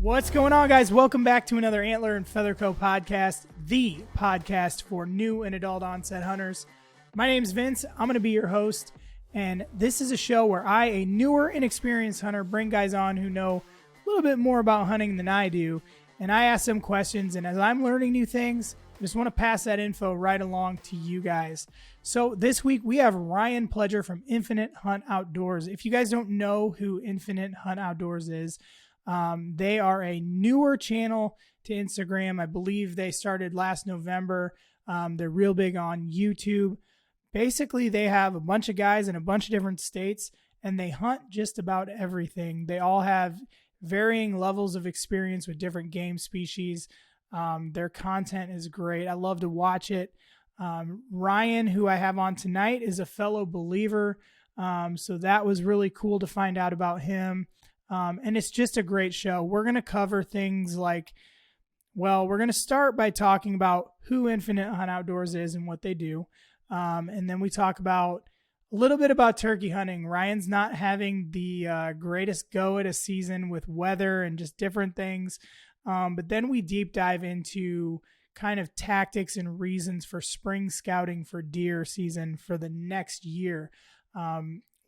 What's going on, guys? Welcome back to another Antler and Feather Co. podcast, the podcast for new and adult onset hunters. My name's Vince. I'm going to be your host, and this is a show where I, a newer, inexperienced hunter, bring guys on who know a little bit more about hunting than I do, and I ask them questions, and as I'm learning new things, I just want to pass that info right along to you guys. So this week, we have Ryan Pledger from Infinite Hunt Outdoors. If you guys don't know who Infinite Hunt Outdoors is, they are a newer channel to Instagram. I believe they started last November. They're real big on YouTube. Basically, they have a bunch of guys in a bunch of different states, and they hunt just about everything. They all have varying levels of experience with different game species. Their content is great. I love to watch it. Ryan, who I have on tonight, is a fellow believer. So that was really cool to find out about him. And it's just a great show. We're going to cover things like, well, we're going to start by talking about who Infinite Hunt Outdoors is and what they do. And then we talk about a little bit about turkey hunting. Ryan's not having the greatest go at a season with weather and just different things. But then we deep dive into kind of tactics and reasons for spring scouting for deer season for the next year.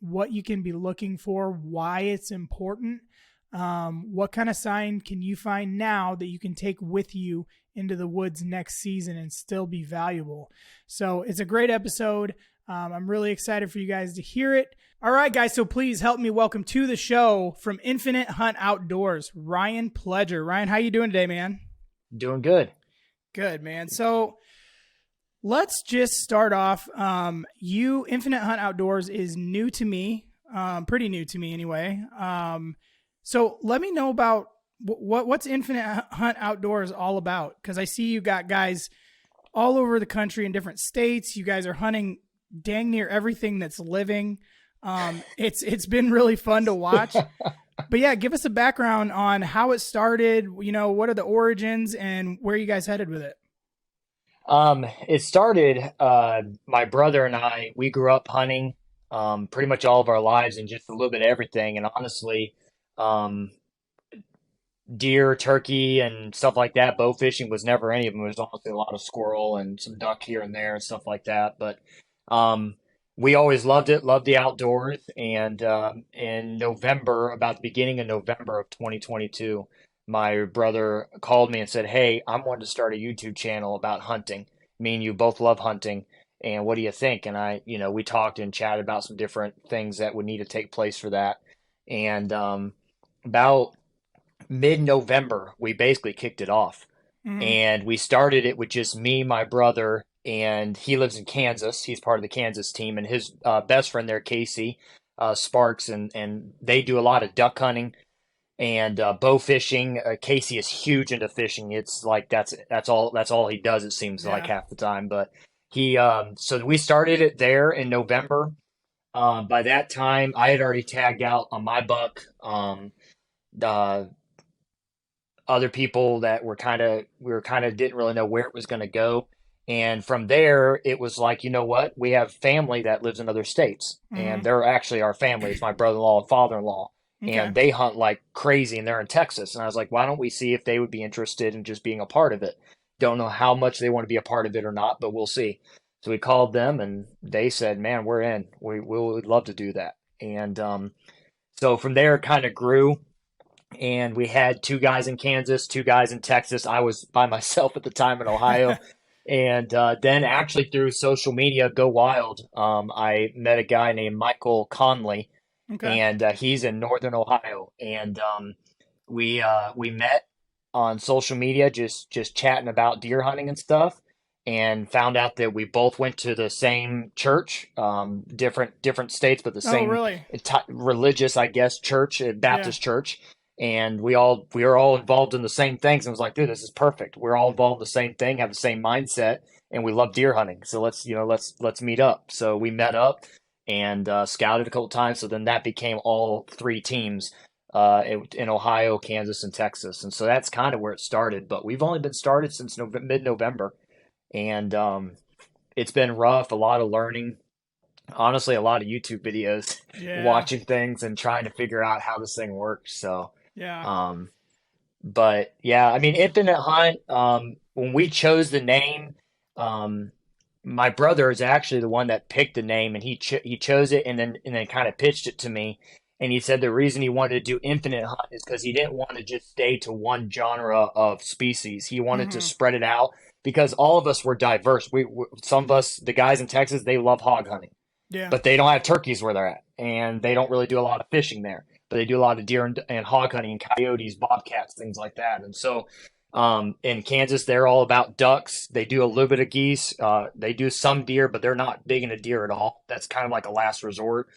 What you can be looking for, why it's important, what kind of sign can you find now that you can take with you into the woods next season and still be valuable. So it's a great episode. I'm really excited for you guys to hear it. All right, guys, so please help me welcome to the show from Infinite Hunt Outdoors, Ryan Pledger. Ryan, how you doing today, man? Doing good. Good, man. So let's just start off. Infinite Hunt Outdoors is new to me, pretty new to me anyway. So let me know about what's Infinite Hunt Outdoors all about, because I see you got guys all over the country in different states. You guys are hunting dang near everything that's living. It's been really fun to watch. But yeah, give us a background on how it started. You know, what are the origins and where you guys headed with it? It started, my brother and I, we grew up hunting, pretty much all of our lives and just a little bit of everything. And honestly, deer, turkey, and stuff like that, bow fishing was never any of them. It was honestly a lot of squirrel and some duck here and there and stuff like that. But, we always loved it, loved the outdoors. And, in November, about the beginning of November of 2022, my brother called me and said, "Hey, I'm wanting to start a YouTube channel about hunting. Me and you both love hunting. And what do you think?" And we talked and chatted about some different things that would need to take place for that. And about mid-November, we basically kicked it off. Mm-hmm. And we started it with just me, my brother, and he lives in Kansas. He's part of the Kansas team, and his best friend there, Casey Sparks, and they do a lot of duck hunting and bow fishing. Casey is huge into fishing. It's like that's all he does, it seems like half the time. But he so we started it there in November. By that time, I had already tagged out on my buck. Other people that we were kind of didn't really know where it was going to go. And from there, it was like, you know what? We have family that lives in other states, and they're actually our family. It's my brother-in-law and father-in-law. Okay. And they hunt like crazy, and they're in Texas. And I was like, why don't we see if they would be interested in just being a part of it? Don't know how much they want to be a part of it or not, but we'll see. So we called them, and they said, "Man, we're in. We would love to do that." And so from there, it kind of grew. And we had 2 guys in Kansas, 2 guys in Texas. I was by myself at the time in Ohio. And then actually through social media, Go Wild, I met a guy named Michael Conley. Okay. And he's in Northern Ohio, and we met on social media, just chatting about deer hunting and stuff, and found out that we both went to the same church, different states, but the same religious, I guess, church, Baptist church. And we were all involved in the same things. And I was like, dude, this is perfect. We're all involved in the same thing, have the same mindset, and we love deer hunting. So let's meet up. So we met up and scouted a couple times. So then that became all 3 teams in Ohio, Kansas, and Texas. And so that's kind of where it started. But we've only been started since mid-November. And it's been rough, a lot of learning. Honestly, a lot of YouTube videos, watching things and trying to figure out how this thing works. So, yeah. But yeah, I mean, Infinite Hunt, when we chose the name, um, my brother is actually the one that picked the name, and he chose it, and then kind of pitched it to me. And he said the reason he wanted to do Infinite Hunt is because he didn't want to just stay to one genre of species. He wanted to Mm-hmm. spread it out because all of us were diverse. Some of us, the guys in Texas, they love hog hunting, Yeah. but they don't have turkeys where they're at, and they don't really do a lot of fishing there. But they do a lot of deer and hog hunting, and coyotes, bobcats, things like that. And so, in Kansas, they're all about ducks. They do a little bit of geese. They do some deer, but they're not big into deer at all. That's kind of like a last resort.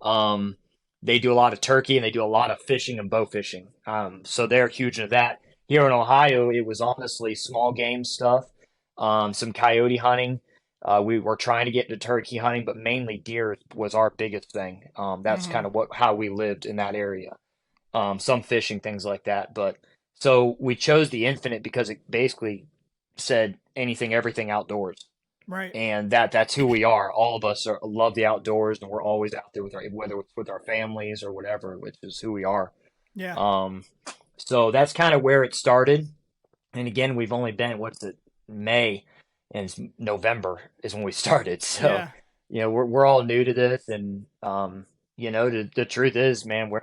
Um, they do a lot of turkey, and they do a lot of fishing and bow fishing. So they're huge into that. Here in Ohio, it was honestly small game stuff, some coyote hunting. We were trying to get into turkey hunting, but mainly deer was our biggest thing. That's Mm-hmm. kind of how we lived in that area. Some fishing, things like that. But so we chose the Infinite because it basically said anything, everything outdoors, Right. and that's who we are. All of us love the outdoors, and we're always out there with whether it's with our families or whatever, which is who we are. Yeah. Um, so that's kind of where it started. And again, we've only been, what's it, May, and it's November is when we started. So, Yeah. we're all new to this, and the truth is, man, we're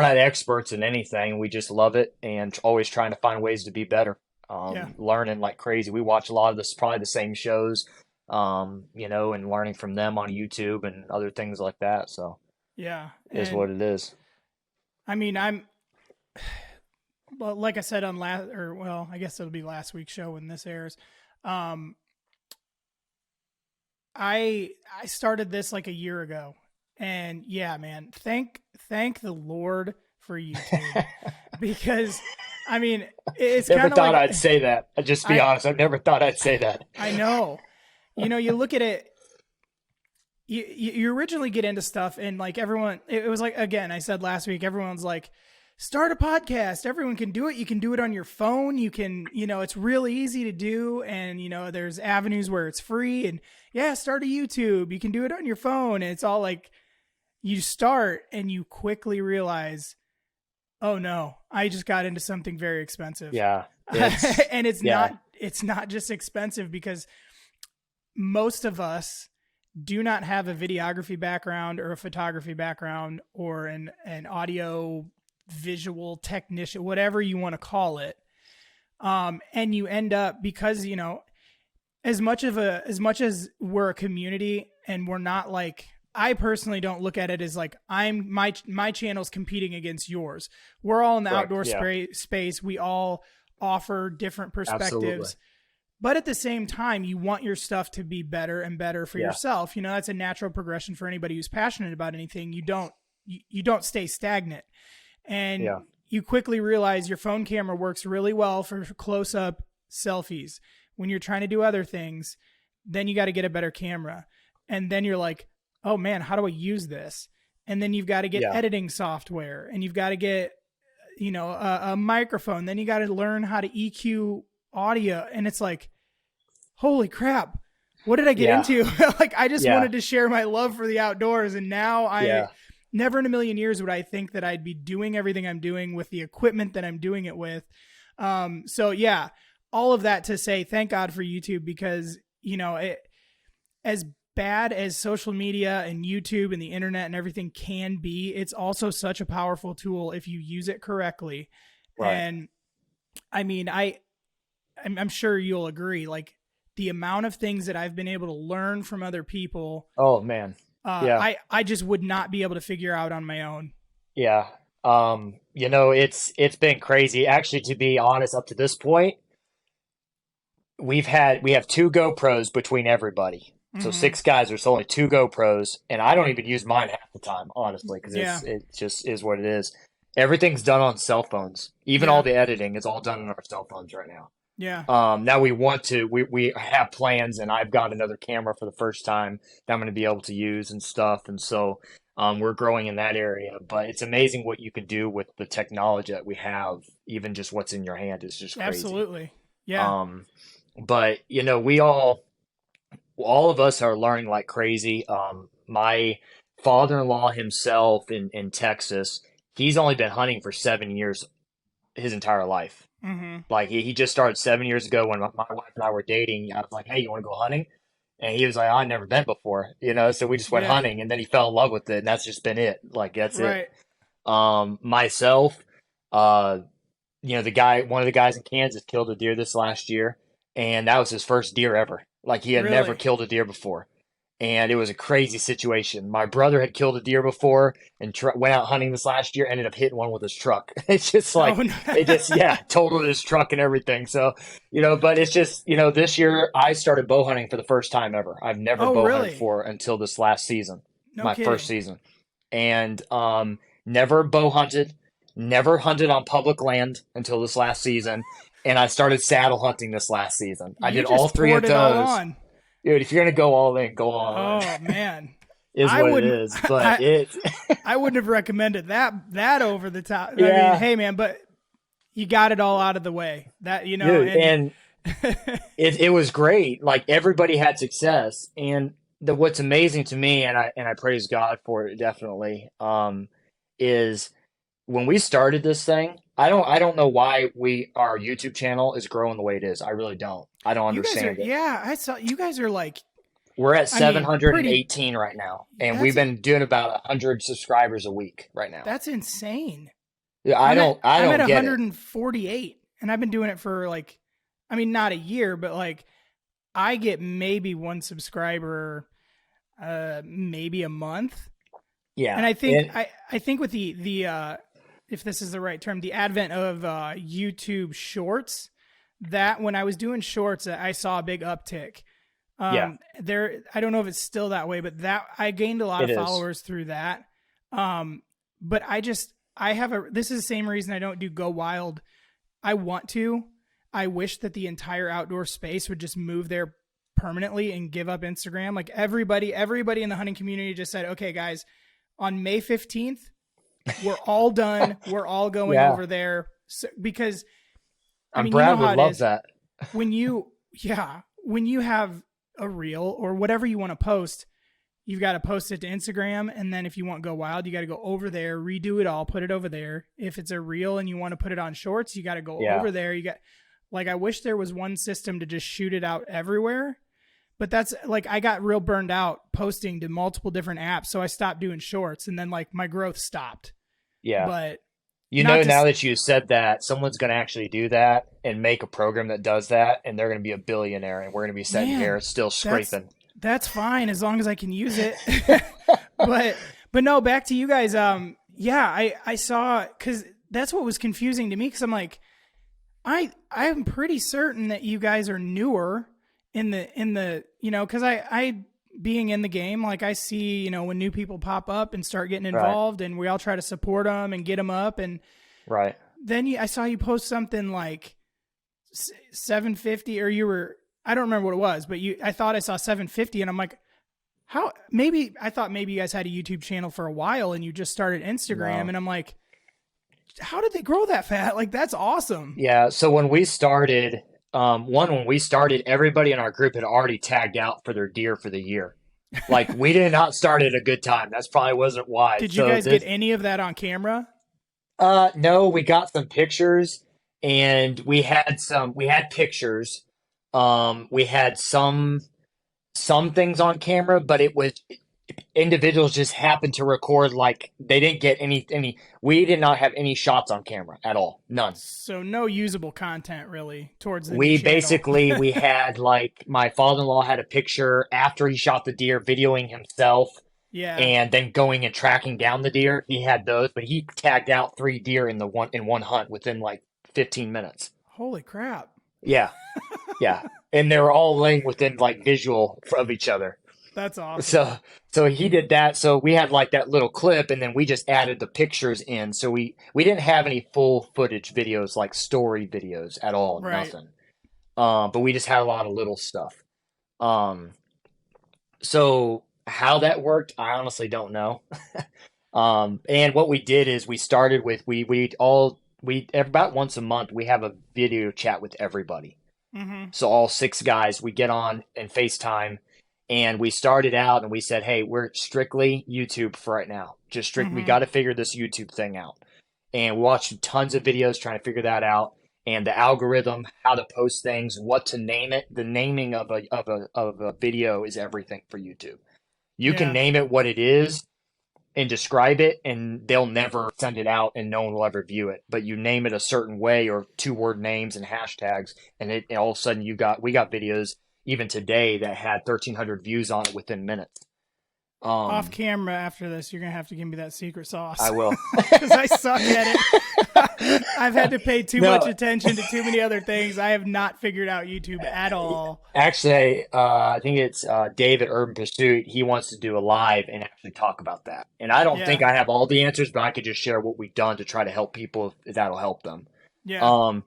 not experts in anything. We just love it and always trying to find ways to be better. Yeah. Learning like crazy. We watch a lot of this, probably the same shows, and learning from them on YouTube and other things like that. So, Yeah. it is And what it is. I mean, well, like I said on last, or well, I guess it'll be last week's show when this airs. Um, I started this like a year ago, and yeah, man, thank the Lord for YouTube, because I mean, it's Never kind of thought like I'd say that. Just be I honest. I never thought I'd say that. I know, you look at it. You originally get into stuff, and like everyone, it was like, again, I said last week, everyone's like, start a podcast. Everyone can do it. You can do it on your phone. You can, it's really easy to do. And, there's avenues where it's free, and yeah, start a YouTube. You can do it on your phone. And it's all like, you start and you quickly realize, oh no, I just got into something very expensive. Yeah, it's And yeah, it's not just expensive, because most of us do not have a videography background or a photography background or an audio visual technician, whatever you want to call it. And you end up, because, as much as we're a community, and we're not like, I personally don't look at it as like my channel's competing against yours. We're all in the correct. outdoor Yeah, space. We all offer different absolutely. perspectives, but at the same time, you want your stuff to be better and better for Yeah, yourself. That's a natural progression for anybody who's passionate about anything. You don't stay stagnant, and yeah, you quickly realize your phone camera works really well for close up selfies. When you're trying to do other things, then you got to get a better camera. And then you're like, oh man, how do I use this? And then you've got to get yeah, editing software, and you've got to get, a microphone. Then you got to learn how to EQ audio. And it's like, holy crap, what did I get yeah, into? Like, I just yeah, wanted to share my love for the outdoors. And now yeah, never in a million years would I think that I'd be doing everything I'm doing with the equipment that I'm doing it with. So yeah, all of that to say, thank God for YouTube, because, as bad as social media and YouTube and the internet and everything can be, it's also such a powerful tool if you use it correctly. right. And I mean, I'm sure you'll agree, like, the amount of things that I've been able to learn from other people, Oh man. Yeah, I just would not be able to figure out on my own. yeah. It's been crazy. Actually, to be honest, up to this point, we have two GoPros between everybody. So Mm-hmm. six guys, there's only two GoPros, and I don't even use mine half the time, honestly, because Yeah. it just is what it is. Everything's done on cell phones. Even all Yeah. the editing is all done on our cell phones right now. Yeah. Now we have plans, and I've got another camera for the first time that I'm going to be able to use and stuff. And so, we're growing in that area, but it's amazing what you can do with the technology that we have. Even just what's in your hand is just crazy. Absolutely. Yeah. Um, but all of us are learning like crazy. My father-in-law himself in Texas, he's only been hunting for 7 years his entire life. Mm-hmm. Like he just started 7 years ago when my wife and I were dating. I was like, "Hey, you want to go hunting?" And he was like, "I've never been before," So we just went Yeah. hunting, and then he fell in love with it, and that's just been it. Like that's it. Right. Myself, uh, one of the guys in Kansas killed a deer this last year, and that was his first deer ever. Like he had never Really. killed a deer before, and it was a crazy situation. My brother had killed a deer before and went out hunting this last year, ended up hitting one with his truck. It's just like Oh, no. it just totaled his truck and everything. So but it's just this year I started bow hunting for the first time ever. I've never Oh, bow hunted really? for until this last season, No my first kidding. season, and never bow hunted, never hunted on public land until this last season, and I started saddle hunting this last season. I You did all just three of poured it all those. on. Dude, if you're gonna go all in, go all in. Oh man. Is I what it wouldn't is, but it. I wouldn't have recommended that over the top. I Yeah. mean, hey man, but you got it all out of the way. That Dude, and it was great. Like everybody had success, and what's amazing to me, and I praise God for it definitely, is when we started this thing. I don't know why our YouTube channel is growing the way it is. I really don't. I don't you guys are, understand it. yeah, I saw you guys are like, We're at I mean, pretty, 718 right now, and we've that's been doing about 100 subscribers a week right now. that's insane. Yeah, I'm I at don't get it. 148 and I've been doing it for like, I mean, not a year, but like I get maybe one subscriber maybe a month. Yeah. And I think I think with the if this is the right term, the advent of YouTube Shorts, that when I was doing shorts, I saw a big uptick. There, I don't know if it's still that way, but that I gained a lot of followers through that. But this is the same reason I don't do Go Wild. I want to. I wish that the entire outdoor space would just move there permanently and give up Instagram. Like everybody in the hunting community just said, okay, guys, on May 15th, we're all done. We're all going over there. So, because I mean, Brad you know how would love that. when you have a reel or whatever you want to post, you've got to post it to Instagram. And then if you want Go Wild, you got to go over there, redo it all, put it over there. If it's a reel and you want to put it on shorts, you got to go over there. I wish there was one system to just shoot it out everywhere. But that's like, I got real burned out posting to multiple different apps. So I stopped doing shorts and then like my growth stopped. Yeah. But now that you said that, someone's going to actually do that and make a program that does that. And they're going to be a billionaire and we're going to be sitting here still scraping. That's fine as long as I can use it. but no, back to you guys. I saw, cause that's what was confusing to me. Cause I'm like, I'm pretty certain that you guys are newer in the cause I being in the game, like I see, when new people pop up and start getting involved and we all try to support them and get them up. And then I saw you post something like 750 or I don't remember what it was, but I thought I saw 750 and I'm like, I thought maybe you guys had a YouTube channel for a while and you just started Instagram. And I'm like, how did they grow that fast? Like, that's awesome. Yeah. So when we started, everybody in our group had already tagged out for their deer for the year. Like we did not start at a good time. That's probably wasn't why. Did you guys get any of that on camera? No, we got some pictures and we had pictures. We had some things on camera, but it was individuals just happened to record, like they didn't get any, we did not have any shots on camera at all. None. So no usable content really towards the we channel. Basically, we had like my father-in-law had a picture after he shot the deer videoing himself. Yeah. And then going and tracking down the deer. He had those, but he tagged out 3 deer in one hunt within like 15 minutes. Holy crap. Yeah. Yeah. And they were all laying within like visual of each other. That's awesome. So he did that. So we had like that little clip and then we just added the pictures in. So we didn't have any full footage videos, like story videos at all. Right. Nothing. But we just had a lot of little stuff. So how that worked, I honestly don't know. And what we did is we started with, about once a month, we have a video chat with everybody. Mm-hmm. So all 6 guys, we get on and FaceTime. And we started out and we said, hey, we're strictly YouTube for right now. Just strict. Mm-hmm. We got to figure this YouTube thing out. and we watched tons of videos trying to figure that out. And the algorithm, how to post things, what to name it. The naming of a video is everything for YouTube. You can Yeah. name it what it is and describe it, and they'll never send it out, and no one will ever view it. But you name it a certain way, or 2-word names and hashtags, and all of a sudden we got videos even today that had 1,300 views on it within minutes. Off camera after this, you're going to have to give me that secret sauce. I will. Because I suck at it. I've had to pay too much attention to too many other things. I have not figured out YouTube at all. Actually, I think it's Dave at Urban Pursuit. He wants to do a live and actually talk about that. And I don't think I have all the answers, but I could just share what we've done to try to help people if that'll help them. Yeah.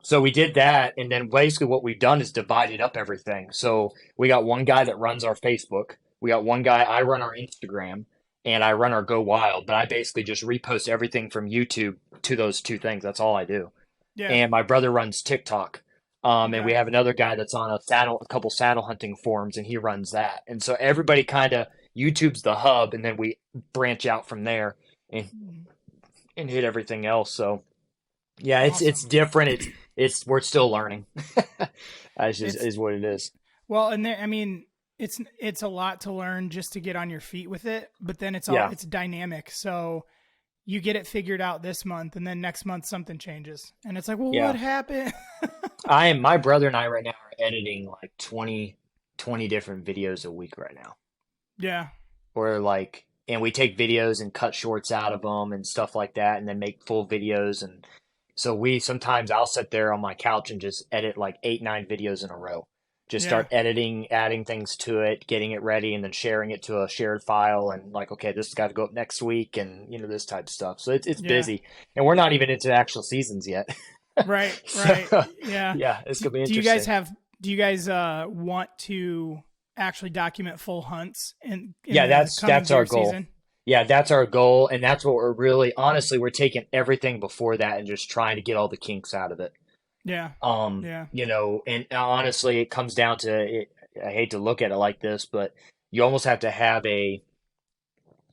So we did that, and then basically what we've done is divided up everything. So we got one guy that runs our Facebook. We got one guy, I run our Instagram, and I run our Go Wild, but I basically just repost everything from YouTube to those two things. That's all I do. Yeah. And my brother runs TikTok. And we have another guy that's on a couple saddle hunting forums, and he runs that. And so everybody kind of, YouTube's the hub, and then we branch out from there and hit everything else. So yeah, it's different. We're still learning. Is what it is. Well, and there, I mean, it's a lot to learn just to get on your feet with it, but then it's dynamic. So you get it figured out this month, and then next month something changes, and it's like, well, what happened? My brother and I right now are editing like 20 different videos a week right now. Yeah. And we take videos and cut shorts out of them and stuff like that, and then make full videos. And so sometimes I'll sit there on my couch and just edit like 8-9 videos in a row. Just start editing, adding things to it, getting it ready, and then sharing it to a shared file. And like, okay, this has got to go up next week, and this type of stuff. So it's busy, and we're not even into the actual seasons yet. Right. Yeah. Yeah, it's gonna be interesting. Do you guys want to actually document full hunts? That's our goal. Season? Yeah, that's our goal, and that's what we're really, honestly, we're taking everything before that and just trying to get all the kinks out of it. Yeah. And honestly, it comes down to it. I hate to look at it like this, but you almost have to have that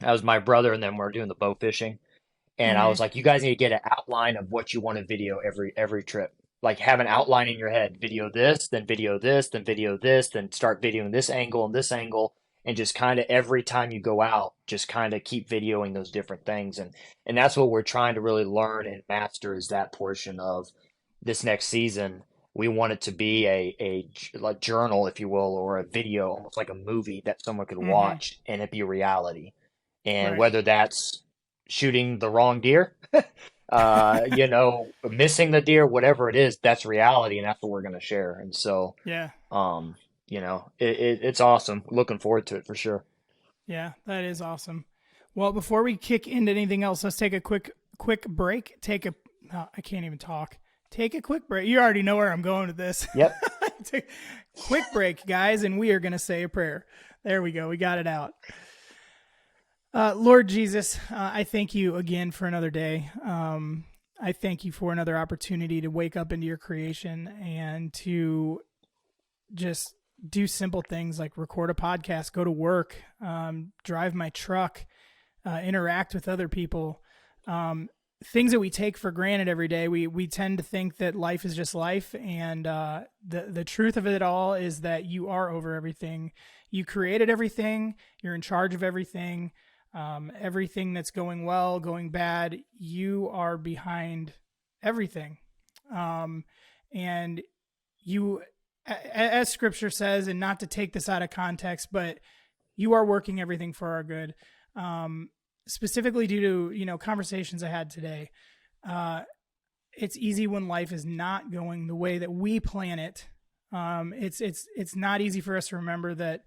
was my brother, and then we're doing the bow fishing. And I was like, you guys need to get an outline of what you want to video every trip. Like, have an outline in your head, video this, then video this, then video this, then start videoing this angle and this angle. And just kind of every time you go out, just kind of keep videoing those different things. And that's what we're trying to really learn and master, is that portion of this next season. We want it to be a like journal, if you will, or a video, almost like a movie that someone could watch and it be reality. And whether that's shooting the wrong deer, missing the deer, whatever it is, that's reality, and that's what we're going to share. And so, it's awesome. Looking forward to it for sure. Yeah, that is awesome. Well, before we kick into anything else, let's take a quick break. I can't even talk. Take a quick break. You already know where I'm going with this. Yep. Take a quick break, guys, and we are going to say a prayer. There we go. We got it out. Lord Jesus, I thank you again for another day. I thank you for another opportunity to wake up into your creation and to just do simple things like record a podcast, go to work, drive my truck, interact with other people. Things that we take for granted every day. We tend to think that life is just life. And the truth of it all is that you are over everything. You created everything. You're in charge of everything. Everything that's going well, going bad, you are behind everything. And you, as scripture says, and not to take this out of context, but you are working everything for our good. Specifically due to, conversations I had today. It's easy when life is not going the way that we plan it. It's not easy for us to remember that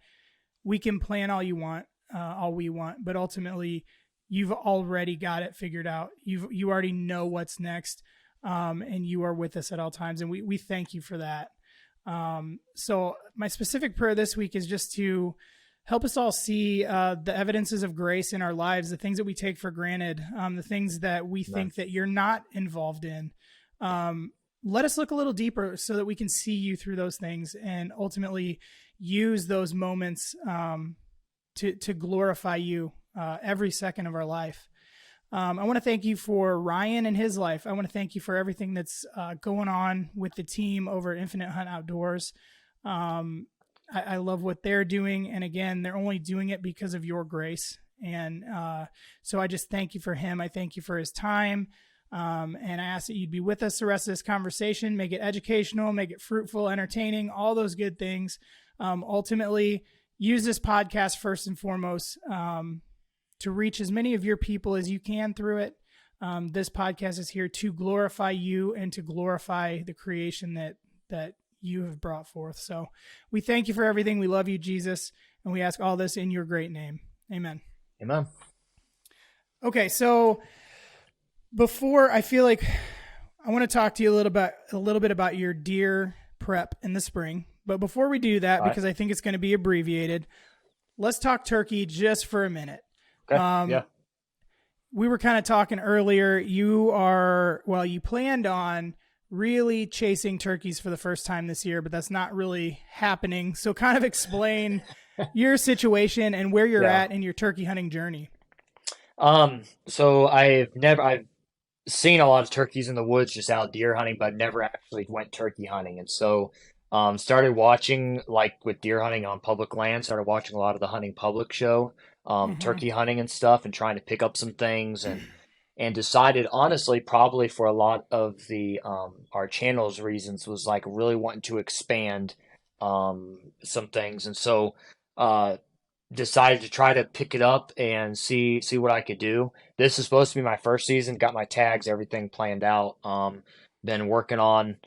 we can plan all we want, but ultimately you've already got it figured out. You already know what's next. And you are with us at all times. And we thank you for that. So my specific prayer this week is just to help us all see the evidences of grace in our lives, the things that we take for granted, the things that we think that you're not involved in. Let us look a little deeper so that we can see you through those things and ultimately use those moments to glorify you every second of our life. I want to thank you for Ryan and his life. I want to thank you for everything that's going on with the team over at Infinite Hunt Outdoors. I love what they're doing. And again, they're only doing it because of your grace. And so I just thank you for him. I thank you for his time. And I ask that you'd be with us the rest of this conversation, make it educational, make it fruitful, entertaining, all those good things. Ultimately, use this podcast first and foremost to reach as many of your people as you can through it. This podcast is here to glorify you and to glorify the creation that you have brought forth. So we thank you for everything. We love you, Jesus, and we ask all this in your great name. Amen. Amen. Okay, so before, I feel like I want to talk to you a little bit about your deer prep in the spring. But before we do that, because I think it's going to be abbreviated, let's talk turkey just for a minute. Okay. Yeah. We were kind of talking earlier. You planned on really chasing turkeys for the first time this year, but that's not really happening. So kind of explain your situation and where you're at in your turkey hunting journey. So I've seen a lot of turkeys in the woods just out deer hunting, but never actually went turkey hunting. And so started watching, like with deer hunting on public land, started watching a lot of the Hunting Public show, turkey hunting and stuff, and trying to pick up some things, and decided, honestly, probably for a lot of the our channel's reasons, was like really wanting to expand some things. And so decided to try to pick it up and see what I could do. This is supposed to be my first season, got my tags, everything planned out. Been working on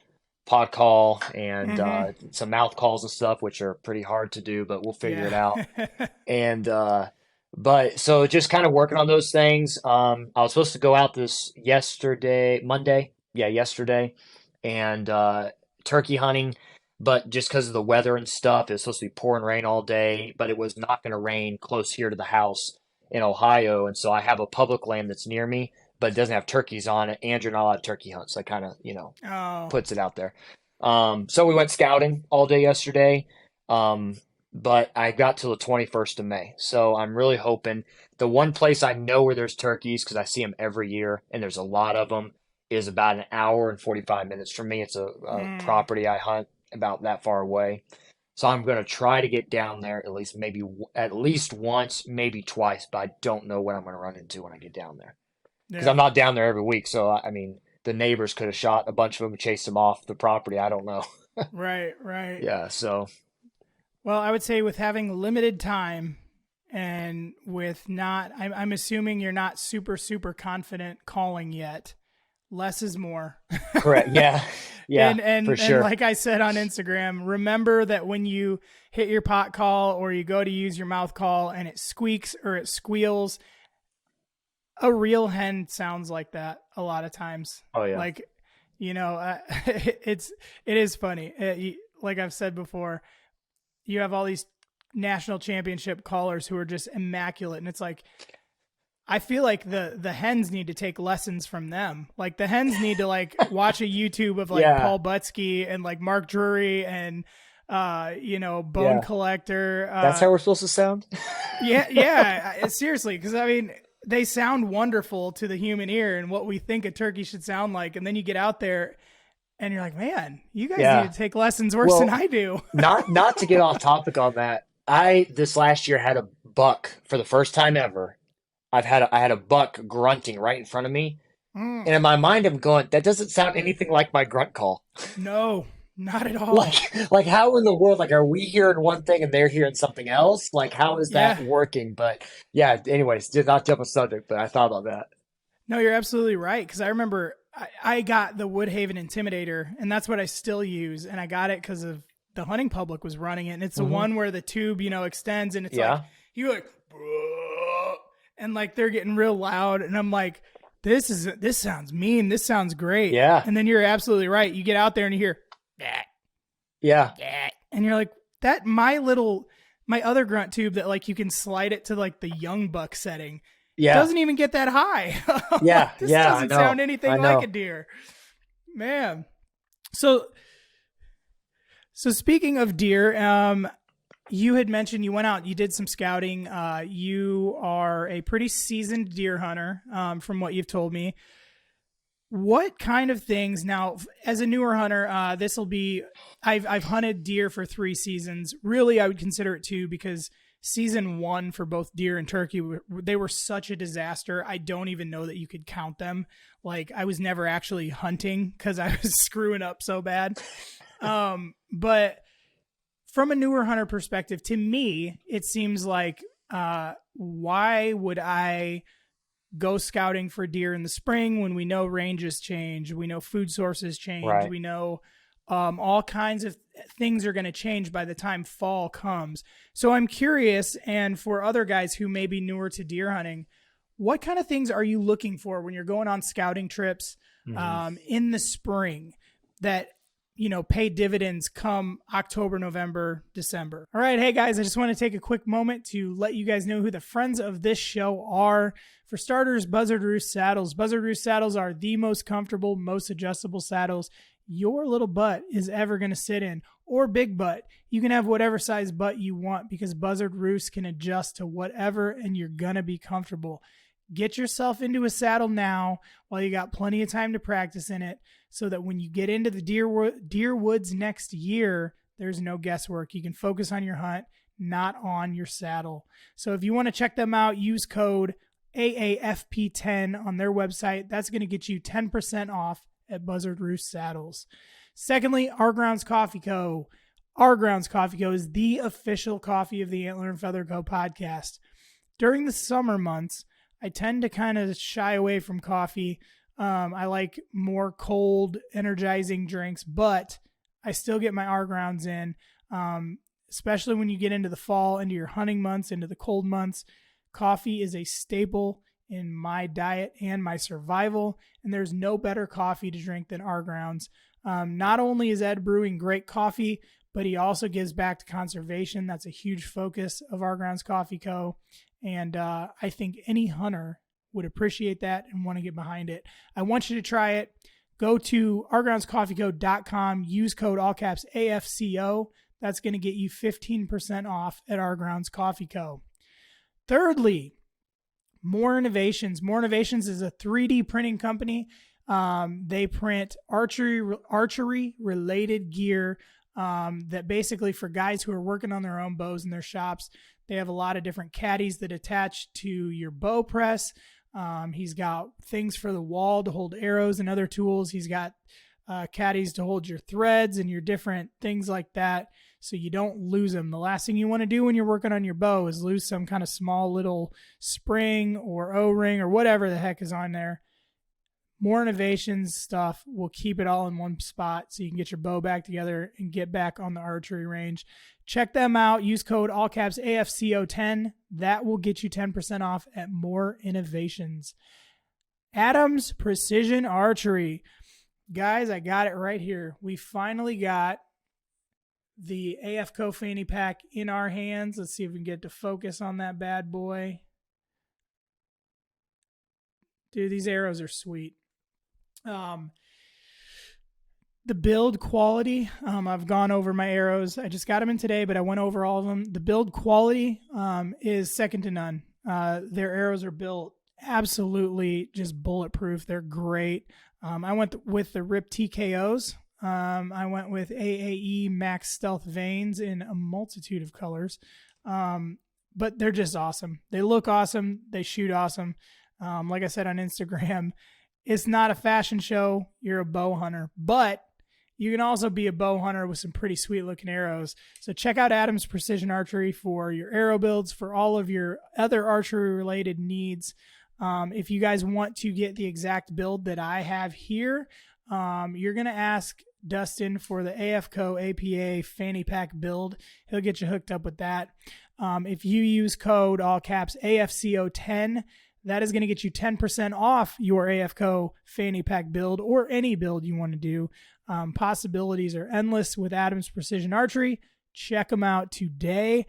pod call and some mouth calls and stuff, which are pretty hard to do, but we'll figure it out. And but so just kind of working on those things. I was supposed to go out this Monday, yesterday, and turkey hunting, but just because of the weather and stuff, it was supposed to be pouring rain all day, but it was not going to rain close here to the house in Ohio. And so I have a public land that's near me, but it doesn't have turkeys on it, and you're not allowed to turkey hunt. So it kind of, puts it out there. So we went scouting all day yesterday, but I got till the 21st of May. So I'm really hoping. The one place I know where there's turkeys, because I see them every year, and there's a lot of them, is about an hour and 45 minutes from me. It's a property I hunt about that far away. So I'm going to try to get down there at least once, maybe twice, but I don't know what I'm going to run into when I get down there. Because I'm not down there every week. So, I mean, the neighbors could have shot a bunch of them and chased them off the property. I don't know. Right. Yeah, so. Well, I would say with having limited time and with I'm assuming you're not super, super confident calling yet. Less is more. Correct. Yeah. Yeah. and for sure. And like I said on Instagram, remember that when you hit your pot call or you go to use your mouth call and it squeaks or it squeals, a real hen sounds like that a lot of times. Oh yeah. Like, it is funny. Like I've said before, you have all these national championship callers who are just immaculate, and it's like, I feel like the hens need to take lessons from them. Like the hens need to like watch a YouTube of like Paul Butsky and like Mark Drury and Bone Collector. That's how we're supposed to sound? Yeah. Seriously, because I mean, they sound wonderful to the human ear and what we think a turkey should sound like. And then you get out there and you're like, man, you guys need to take lessons worse than I do. Not to get off topic on that. This last year had a buck for the first time ever. I had a buck grunting right in front of me. And in my mind, I'm going, that doesn't sound anything like my grunt call. No, not at all. Like how in the world, like, are we hearing one thing and they're hearing something else? Like, how is that working? But yeah, anyways, did not jump a subject, but I thought about that. No, you're absolutely right. Because I remember I got the Woodhaven Intimidator, and that's what I still use. And I got it because of the Hunting Public was running it. And it's the one where the tube, extends, and it's like, you like, and like they're getting real loud, and I'm like, this sounds mean. This sounds great. Yeah. And then you're absolutely right. You get out there and you hear, yeah, and you're like, my other grunt tube that like you can slide it to like the young buck setting. Yeah. Doesn't even get that high. Yeah. This doesn't sound anything like a deer, man. So speaking of deer, You had mentioned you went out, you did some scouting. You are a pretty seasoned deer hunter, from what you've told me. What kind of things now, as a newer hunter, I've hunted deer for 3 seasons. Really, I would consider it 2 because season 1 for both deer and turkey, they were such a disaster. I don't even know that you could count them. Like, I was never actually hunting because I was screwing up so bad. But from a newer hunter perspective, to me, it seems like, why would I go scouting for deer in the spring when we know ranges change, we know food sources change, Right. we know all kinds of things are going to change by the time fall comes. So I'm curious, and for other guys who may be newer to deer hunting, what kind of things are you looking for when you're going on scouting trips in the spring that, you know, pay dividends come October, November, December? All right. Hey guys, I just want to take a quick moment to let you guys know who the friends of this show are. For starters, Buzzard Roost saddles. Buzzard Roost saddles are the most comfortable, most adjustable saddles your little butt is ever going to sit in, or big butt. You can have whatever size butt you want because Buzzard Roost can adjust to whatever, and you're going to be comfortable. Get yourself into a saddle now while you got plenty of time to practice in it, so that when you get into the deer woods next year, there's no guesswork. You can focus on your hunt, not on your saddle. So if you want to check them out, use code AAFP10 on their website. That's going to get you 10% off at Buzzard Roost Saddles. Secondly, Our Grounds Coffee Co. Our Grounds Coffee Co. is the official coffee of the Antler and Feather Co. podcast. During the summer months, I tend to kind of shy away from coffee. I like more cold, energizing drinks, but I still get my Our Grounds in, especially when you get into the fall, into your hunting months, into the cold months. Coffee is a staple in my diet and my survival, and there's no better coffee to drink than Our Grounds. Not only is Ed brewing great coffee, but he also gives back to conservation. That's a huge focus of Our Grounds Coffee Co. And I think any hunter would appreciate that and want to get behind it. I want you to try it. Go to ourgroundscoffeeco.com. Use code all caps AFCO. That's going to get you 15% off at Our Grounds Coffee Co. Thirdly, More Innovations. More Innovations is a 3D printing company. They print archery related gear that basically, for guys who are working on their own bows in their shops, they have a lot of different caddies that attach to your bow press. He's got things for the wall to hold arrows and other tools. He's got caddies to hold your threads and your different things like that, so you don't lose them. The last thing you want to do when you're working on your bow is lose some kind of small little spring or O-ring or whatever the heck is on there. More Innovations stuff will keep it all in one spot so you can get your bow back together and get back on the archery range. Check them out. Use code all caps AFCO10. That will get you 10% off at More Innovations. Adams Precision Archery. Guys, I got it right here. We finally got the AFCO fanny pack in our hands. Let's see if we can get to focus on that bad boy. Dude, these arrows are sweet. The build quality, I've gone over my arrows. I just got them in today, but I went over all of them. The build quality is second to none. Their arrows are built absolutely just bulletproof. They're great. I went with the RIP TKOs. I went with AAE Max Stealth Vanes in a multitude of colors. But they're just awesome. They look awesome. They shoot awesome. Like I said on Instagram, it's not a fashion show. You're a bow hunter, but you can also be a bow hunter with some pretty sweet looking arrows. So check out Adams Precision Archery for your arrow builds, for all of your other archery related needs. If you guys want to get the exact build that I have here, you're going to ask Dustin for the AFCO APA fanny pack build. He'll get you hooked up with that. If you use code all caps AFCO10, that is going to get you 10% off your AFCO fanny pack build, or any build you want to do. Possibilities are endless with Adams Precision Archery. Check them out today.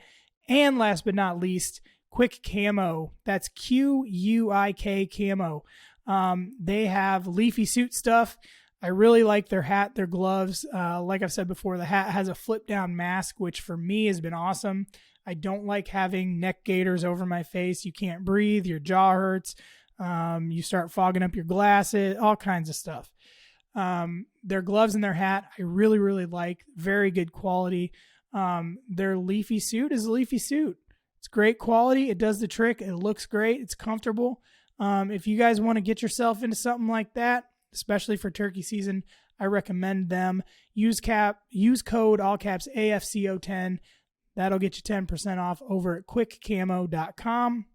And last but not least, Quick Camo. That's QUIK Camo. They have leafy suit stuff. I really like their hat, their gloves. Like I've said before, the hat has a flip down mask, which for me has been awesome. I don't like having neck gaiters over my face. You can't breathe. Your jaw hurts. You start fogging up your glasses, all kinds of stuff. Their gloves and their hat, I really, really like. Very good quality. Their leafy suit is a leafy suit. It's great quality. It does the trick. It looks great. It's comfortable. If you guys want to get yourself into something like that, especially for turkey season, I recommend them. Use code all caps AFCO10. That'll get you 10% off over at quickcamo.com.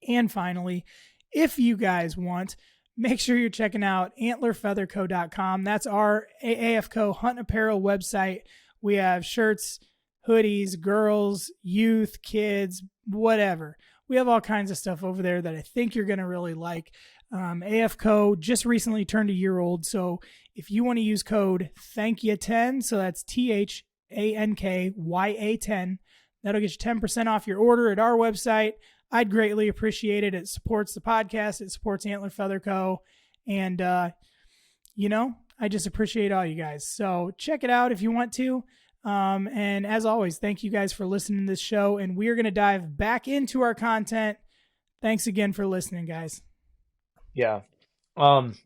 And finally, if you guys want, make sure you're checking out antlerfeatherco.com. That's our AFCO hunt apparel website. We have shirts, hoodies, girls, youth, kids, whatever. We have all kinds of stuff over there that I think you're going to really like. AFCO just recently turned a year old, so if you want to use code THANKYA10, so that's THANKYA10, that'll get you 10% off your order at our website. I'd greatly appreciate it. It supports the podcast. It supports Antler Feather Co. And, I just appreciate all you guys. So check it out if you want to. And as always, thank you guys for listening to this show. And we are going to dive back into our content. Thanks again for listening, guys. Yeah. I'm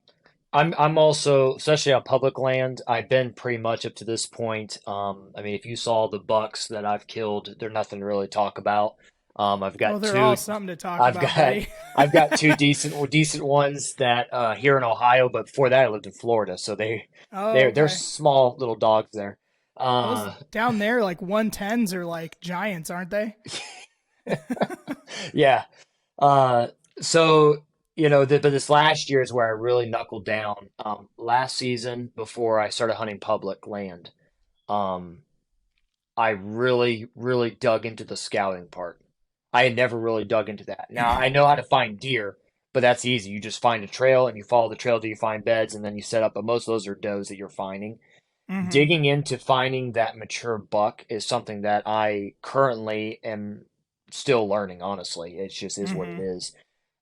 also, especially on public land, I've been pretty much up to this point. If you saw the bucks that I've killed, they're nothing to really talk about. I've got they're two. all something to talk about. Buddy. I've got two decent ones that here in Ohio, but before that I lived in Florida, so they're small little dogs there. Those down there, like 110s are like giants, aren't they? Yeah. But this last year is where I really knuckled down. Last season, before I started hunting public land, I really, really dug into the scouting part. I had never really dug into that. Now, I know how to find deer, but that's easy. You just find a trail and you follow the trail till you find beds, and then you set up. But most of those are does that you're finding. Mm-hmm. Digging into finding that mature buck is something that I currently am still learning, honestly. It just is what it is.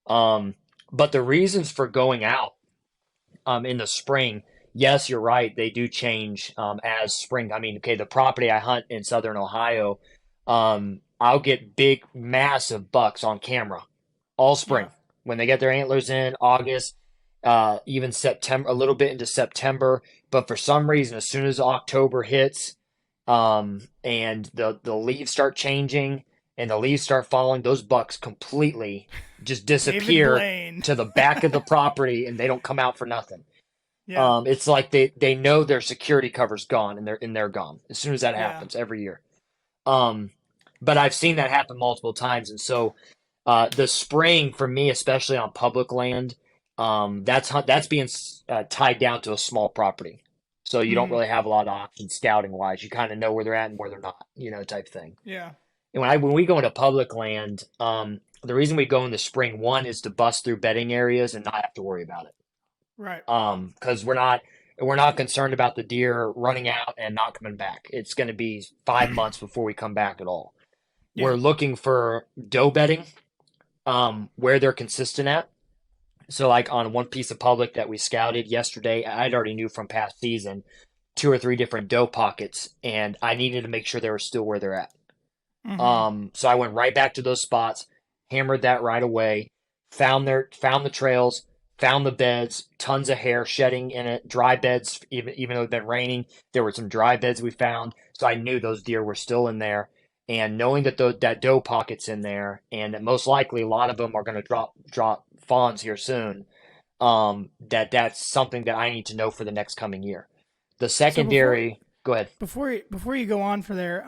But the reasons for going out in the spring, yes, you're right. They do change as spring. The property I hunt in southern Ohio, I'll get big, massive bucks on camera all spring. Yeah. When they get their antlers in August, even September, a little bit into September. But for some reason, as soon as October hits and the leaves start changing and the leaves start falling, those bucks completely just disappear to the back of the property, and they don't come out for nothing. Yeah. It's like they know their security cover's gone, and they're gone as soon as that happens every year. But I've seen that happen multiple times, and so the spring for me, especially on public land, that's being tied down to a small property, so you don't really have a lot of options scouting wise. You kind of know where they're at and where they're not, type thing. Yeah. And when we go into public land, the reason we go in the spring, one, is to bust through bedding areas and not have to worry about it. Right. Because we're not concerned about the deer running out and not coming back. It's going to be 5 months before we come back at all. Yeah. We're looking for doe bedding, where they're consistent at. So like on one piece of public that we scouted yesterday, I'd already knew from past season 2 or 3 different doe pockets, and I needed to make sure they were still where they're at. Mm-hmm. So I went right back to those spots, hammered that right away, found the trails, found the beds, tons of hair shedding in it, dry beds, even though it had been raining, there were some dry beds we found. So I knew those deer were still in there, and knowing that that doe pocket's in there, and that most likely a lot of them are going to drop fawns here soon, that's something that I need to know for the next coming year. The secondary, go ahead. Before you go on for there,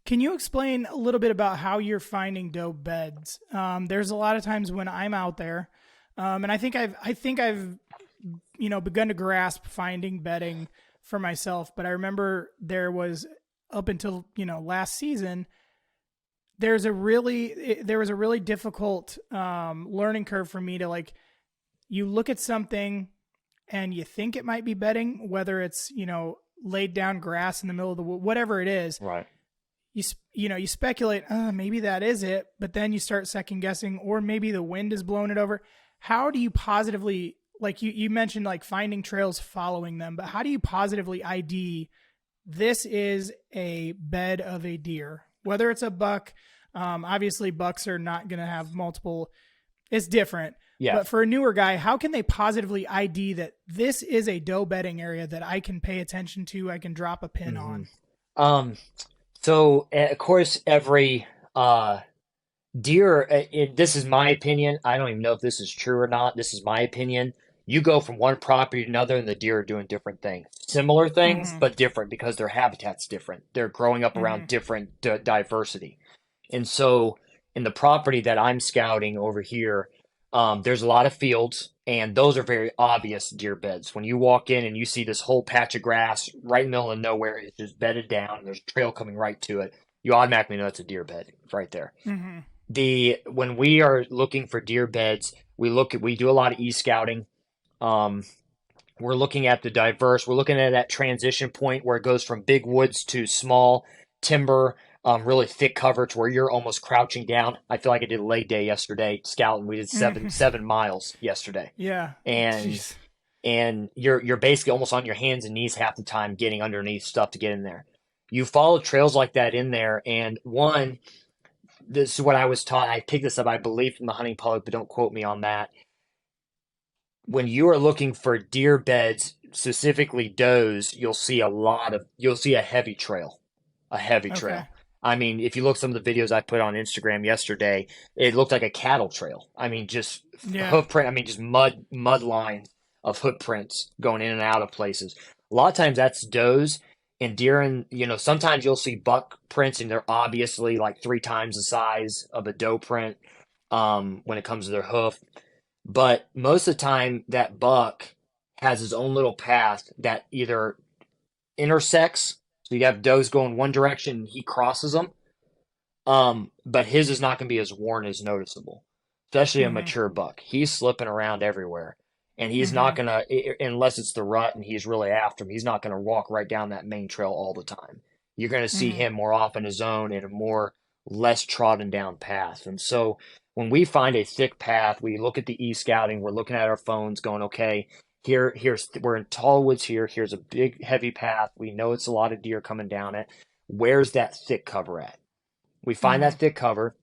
can you explain a little bit about how you're finding doe beds? There's a lot of times when I'm out there, and I think I've begun to grasp finding bedding for myself. But I remember there was up until last season, there was a really difficult learning curve for me to you look at something and you think it might be bedding, whether it's laid down grass in the middle of the wood, whatever it is. Right. You speculate, maybe that is it, but then you start second guessing, or maybe the wind is blowing it over. How do you positively like you mentioned, like finding trails, following them, but how do you positively ID this is a bed of a deer, whether it's a buck? Obviously bucks are not going to have multiple, it's different. Yeah. But for a newer guy, how can they positively ID that this is a doe bedding area that I can pay attention to, I can drop a pin on? So of course, every deer, this is my opinion. I don't even know if this is true or not. This is my opinion. You go from one property to another, and the deer are doing different things. Similar things, but different because their habitat's different. They're growing up around different diversity. And so in the property that I'm scouting over here, there's a lot of fields, and those are very obvious deer beds. When you walk in and you see this whole patch of grass right in the middle of nowhere, it's just bedded down, and there's a trail coming right to it, you automatically know it's a deer bed right there. When we are looking for deer beds, we do a lot of e-scouting. We're looking at the diverse. We're looking at that transition point where it goes from big woods to small timber, really thick cover to where you're almost crouching down. I feel like I did a leg day yesterday scouting. We did 7 miles yesterday. Yeah. And you're basically almost on your hands and knees half the time getting underneath stuff to get in there. You follow trails like that in there, and this is what I was taught. I picked this up, I believe, from the hunting public, but don't quote me on that. When you are looking for deer beds, specifically does, you'll see a heavy trail, trail. I mean, if you look at some of the videos I put on Instagram yesterday, it looked like a cattle trail. I mean, just hoofprint. I mean, just mud lines of footprints going in and out of places. A lot of times that's does, and deer, and sometimes you'll see buck prints, and they're obviously like 3 times the size of a doe print when it comes to their hoof. But most of the time, that buck has his own little path that either intersects. So you have does going one direction, and he crosses them. But his is not going to be as worn as noticeable, especially a mature buck. He's slipping around everywhere, and he's not going to, unless it's the rut and he's really after him, he's not going to walk right down that main trail all the time. You're going to see him more often his own in a less trodden down path. And so when we find a thick path, we look at the e-scouting, we're looking at our phones going, okay, we're in tall woods here. Here's a big, heavy path. We know it's a lot of deer coming down it. Where's that thick cover at? We find that thick cover,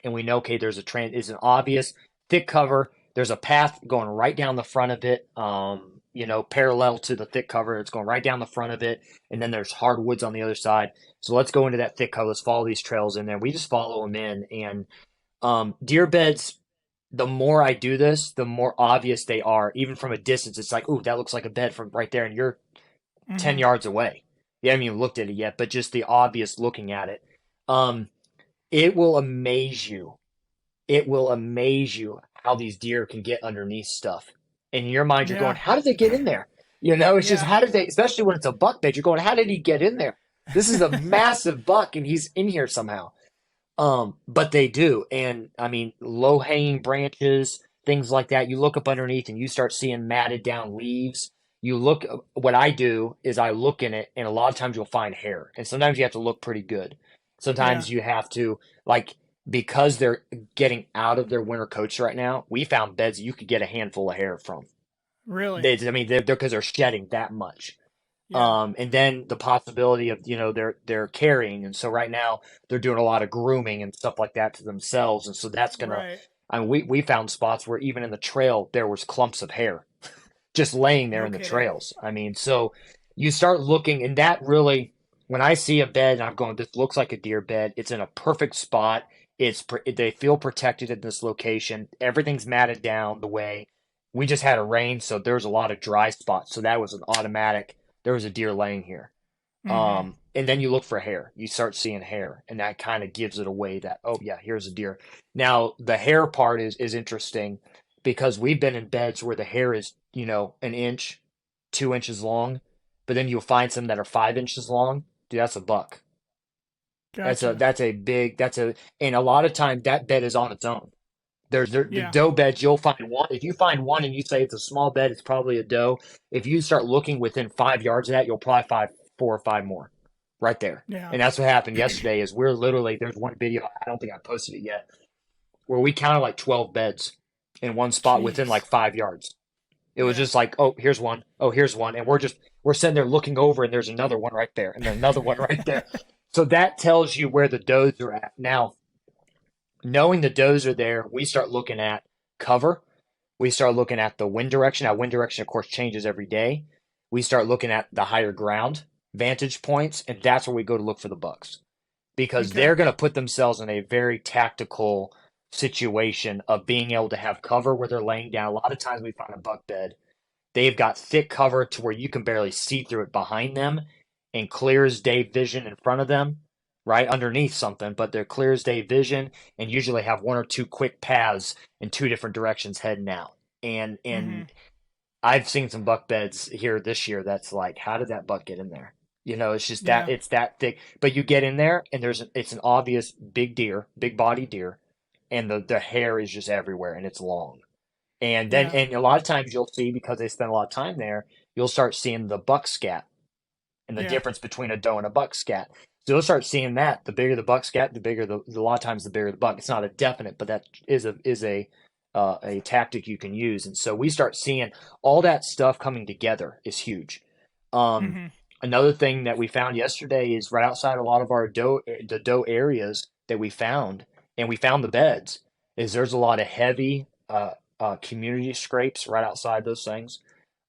and we know, okay, it's an obvious thick cover. There's a path going right down the front of it, parallel to the thick cover. It's going right down the front of it, and then there's hardwoods on the other side. So let's go into that thick cover. Let's follow these trails in there. We just follow them in, and deer beds, the more I do this, the more obvious they are. Even from a distance, it's like, ooh, that looks like a bed from right there, and you're 10 yards away. You haven't even looked at it yet, but just the obvious looking at it. It will amaze you. It will amaze you how these deer can get underneath stuff. And in your mind, you're going, how did they get in there? It's just, how did they, especially when it's a buck bed, you're going, how did he get in there? This is a massive buck, and he's in here somehow. But they do. And I mean, low hanging branches, things like that. You look up underneath and you start seeing matted down leaves. What I do is I look in it, and a lot of times you'll find hair, and sometimes you have to look pretty good. Sometimes you have to, because they're getting out of their winter coats right now, we found beds that you could get a handful of hair from. Really? They're because they're shedding that much. And then the possibility of, they're carrying. And so right now they're doing a lot of grooming and stuff like that to themselves. And so that's going to, we found spots where even in the trail, there was clumps of hair just laying there in the trails. I mean, so you start looking, and that really, when I see a bed and I'm going, this looks like a deer bed, it's in a perfect spot. They feel protected in this location. Everything's matted down the way. We just had a rain, so there's a lot of dry spots. So that was an automatic. There was a deer laying here. And then you look for hair. You start seeing hair, and that kind of gives it away that, oh, yeah, here's a deer. Now, the hair part is interesting because we've been in beds where the hair is, an inch, 2 inches long, but then you'll find some that are 5 inches long. Dude, that's a buck. Gotcha. And a lot of time that bed is on its own. The doe beds, you'll find one. If you find one and you say it's a small bed, it's probably a doe. If you start looking within 5 yards of that, you'll probably find 4 or 5 more right there. Yeah. And that's what happened yesterday is there's one video, I don't think I posted it yet, where we counted like 12 beds in one spot within like 5 yards. It was just like, oh, here's one. Oh, here's one. And we're sitting there looking over and there's another one right there and then another one right there. So that tells you where the does are at. Now, knowing the does are there, we start looking at cover. We start looking at the wind direction. Now, wind direction, of course, changes every day. We start looking at the higher ground vantage points, and that's where we go to look for the bucks because Okay. they're going to put themselves in a very tactical situation of being able to have cover where they're laying down. A lot of times we find a buck bed, they've got thick cover to where you can barely see through it behind them and clear as day vision in front of them, right underneath something, but they're clear as day vision and usually have one or two quick paths in two different directions heading out. And Mm-hmm. I've seen some buck beds here this year that's like, how did that buck get in there? It's just that Yeah. it's that thick. But you get in there and it's an obvious big deer, big body deer, and the hair is just everywhere and it's long. And then Yeah. and a lot of times you'll see because they spend a lot of time there, you'll start seeing the buck scat and the Yeah. difference between a doe and a buck scat. So you'll start seeing that. The bigger the buck scat, the bigger a lot of times the bigger the buck. It's not a definite, but that is a tactic you can use. And so we start seeing all that stuff coming together is huge. Um, Mm-hmm. Another thing that we found yesterday is right outside a lot of the doe areas that we found, and we found the beds, is there's a lot of heavy community scrapes right outside those things.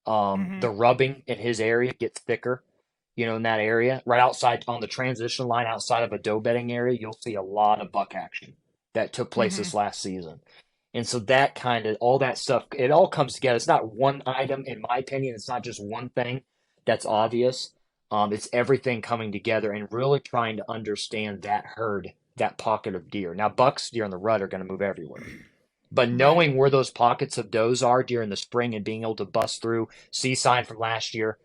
Mm-hmm. The rubbing in his area gets thicker, in that area. Right outside on the transition line outside of a doe bedding area, you'll see a lot of buck action that took place Mm-hmm. this last season. And so that kind of all that stuff, it all comes together. It's not one item, in my opinion. It's not just one thing that's obvious. It's everything coming together and really trying to understand that herd, that pocket of deer. Now, bucks during the rut are going to move everywhere. But Right. knowing where those pockets of does are during the spring and being able to bust through, see sign from last year,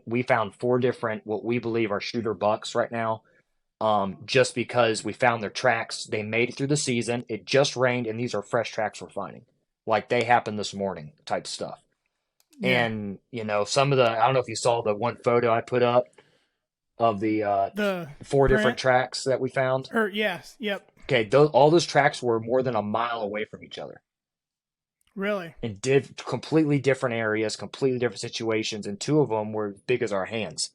we found four different what we believe are shooter bucks right now. Just because we found their tracks, they made it through the season. It just rained, and these are fresh tracks we're finding, like they happened this morning type stuff. Yeah. And some of I don't know if you saw the one photo I put up of the The four different print tracks that we found. or yes. Yep. Okay, all those tracks were more than a mile away from each other Really. in completely different areas, completely different situations, and two of them were big as our hands.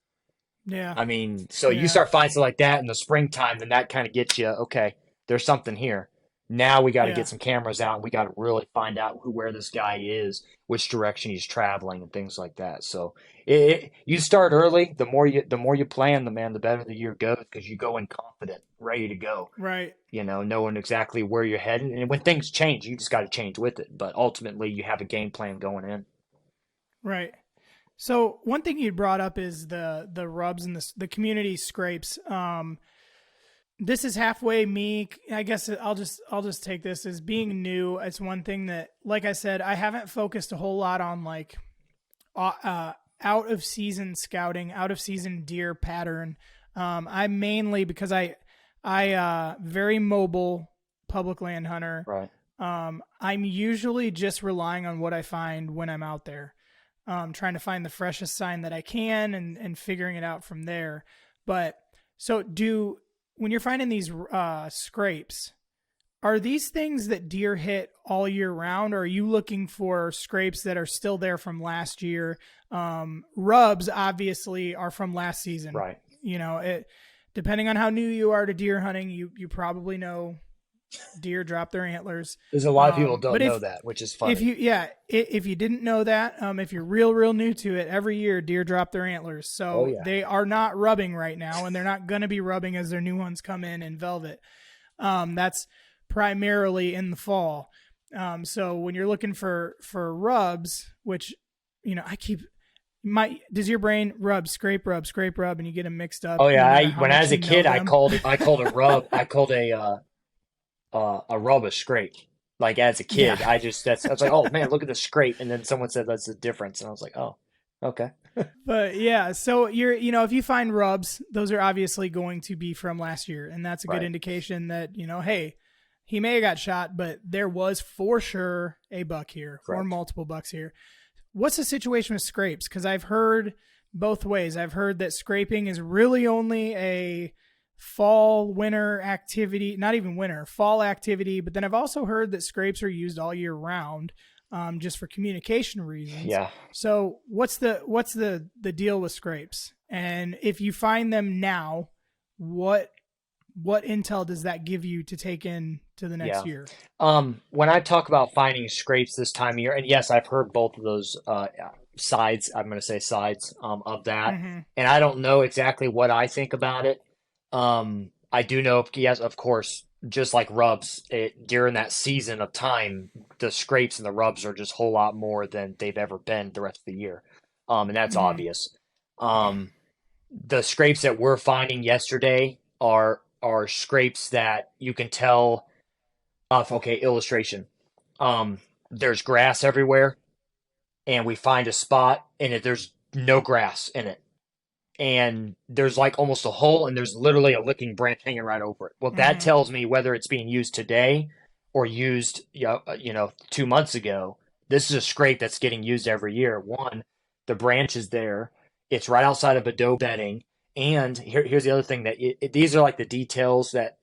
Yeah. I mean, so you Yeah. start finding something like that in the springtime, then that kind of gets you, okay, there's something here. Now we got to Yeah. get some cameras out and we got to really find out where this guy is, which direction he's traveling, and things like that. So you start early. The more you plan, the better the year goes because you go in confident, ready to go. Right. Knowing exactly where you're heading. And when things change, you just got to change with it. But ultimately, you have a game plan going in. Right. So one thing you brought up is the rubs and the community scrapes. This is halfway me. I guess I'll just take this as being new. It's one thing that, like I said, I haven't focused a whole lot on like out of season scouting, out of season deer pattern. I mainly because I very mobile public land hunter. Right. I'm usually just relying on what I find when I'm out there. Trying to find the freshest sign that I can and figuring it out from there. But so when you're finding these scrapes, are these things that deer hit all year round, or are you looking for scrapes that are still there from last year? Rubs obviously are from last season. Right. Depending on how new you are to deer hunting, you probably know deer drop their antlers. There's a lot of people don't But know that, which is funny. If you didn't know that, if you're real new to it, every year deer drop their antlers. So Oh, yeah. they are not rubbing right now, and they're not going to be rubbing as their new ones come in velvet. That's primarily in the fall. So when you're looking for rubs, which, does your brain scrape rub, and you get them mixed up? Oh no yeah, matter how when I much was a you know kid, I them? called a rub. I called a rub a scrape. Like as a kid, Yeah. I was like, oh man, look at the scrape, and then someone said that's the difference, and I was like, oh, okay, But yeah, so if you find rubs, those are obviously going to be from last year, and that's a good right, indication that, hey, he may have got shot, but there was for sure a buck here or correct, multiple bucks here. What's the situation with scrapes? Because I've heard both ways. I've heard that scraping is really only a winter activity, not even winter, fall activity. But then I've also heard that scrapes are used all year round. just for communication reasons. Yeah. So what's the deal with scrapes? And if you find them now, what intel does that give you to take in to the next year? When I talk about finding scrapes this time of year, and yes, I've heard both of those sides. I'm going to say sides of that, and I don't know exactly what I think about it. I do know, yes, of course, just like rubs, during that season of time, the scrapes and the rubs are just a whole lot more than they've ever been the rest of the year, and that's obvious. The scrapes that we're finding yesterday are scrapes that you can tell. Okay, illustration. There's grass everywhere, and we find a spot, and there's no grass in it. And there's like almost a hole, and there's literally a licking branch hanging right over it. Well, that tells me whether it's being used today or used, 2 months ago. This is a scrape that's getting used every year. One, the branch is there. It's right outside of a dough bedding. And here's the other thing that these are like the details that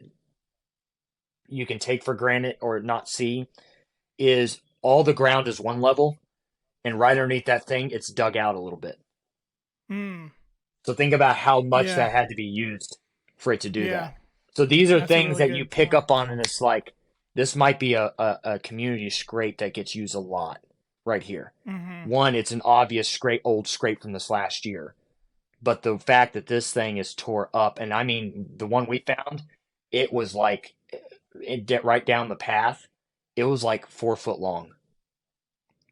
you can take for granted or not see, is all the ground is one level, and right underneath that thing, it's dug out a little bit. So think about how much that had to be used for it to do that. So these are things that you pick up on, and it's like, this might be a community scrape that gets used a lot right here. One, it's an obvious old scrape from this last year. But the fact that this thing is tore up, and I mean, the one we found, it was like, right down the path, it was like 4 foot long.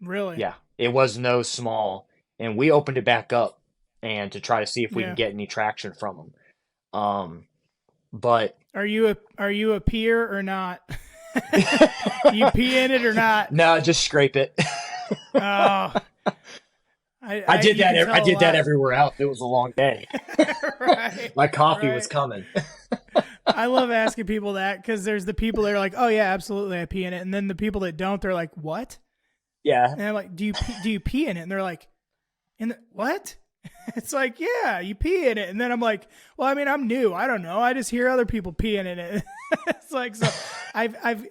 Really? Yeah, it was no small. And we opened it back up and to try to see if we can get any traction from them. But are you a peer or not? You pee in it or not? No, just scrape it. Oh, I did that. I did that everywhere else. It was a long day. Right, my coffee was coming. I love asking people that, because there's the people that are like, "Oh yeah, absolutely, I pee in it," and then the people that don't, they're like, "What?" Yeah. And I'm like, "Do you pee in it?" And they're like, what? It's like, yeah, you pee in it. And then I'm like, well, I mean, I'm new. I don't know. I just hear other people peeing in it. It's like, so I've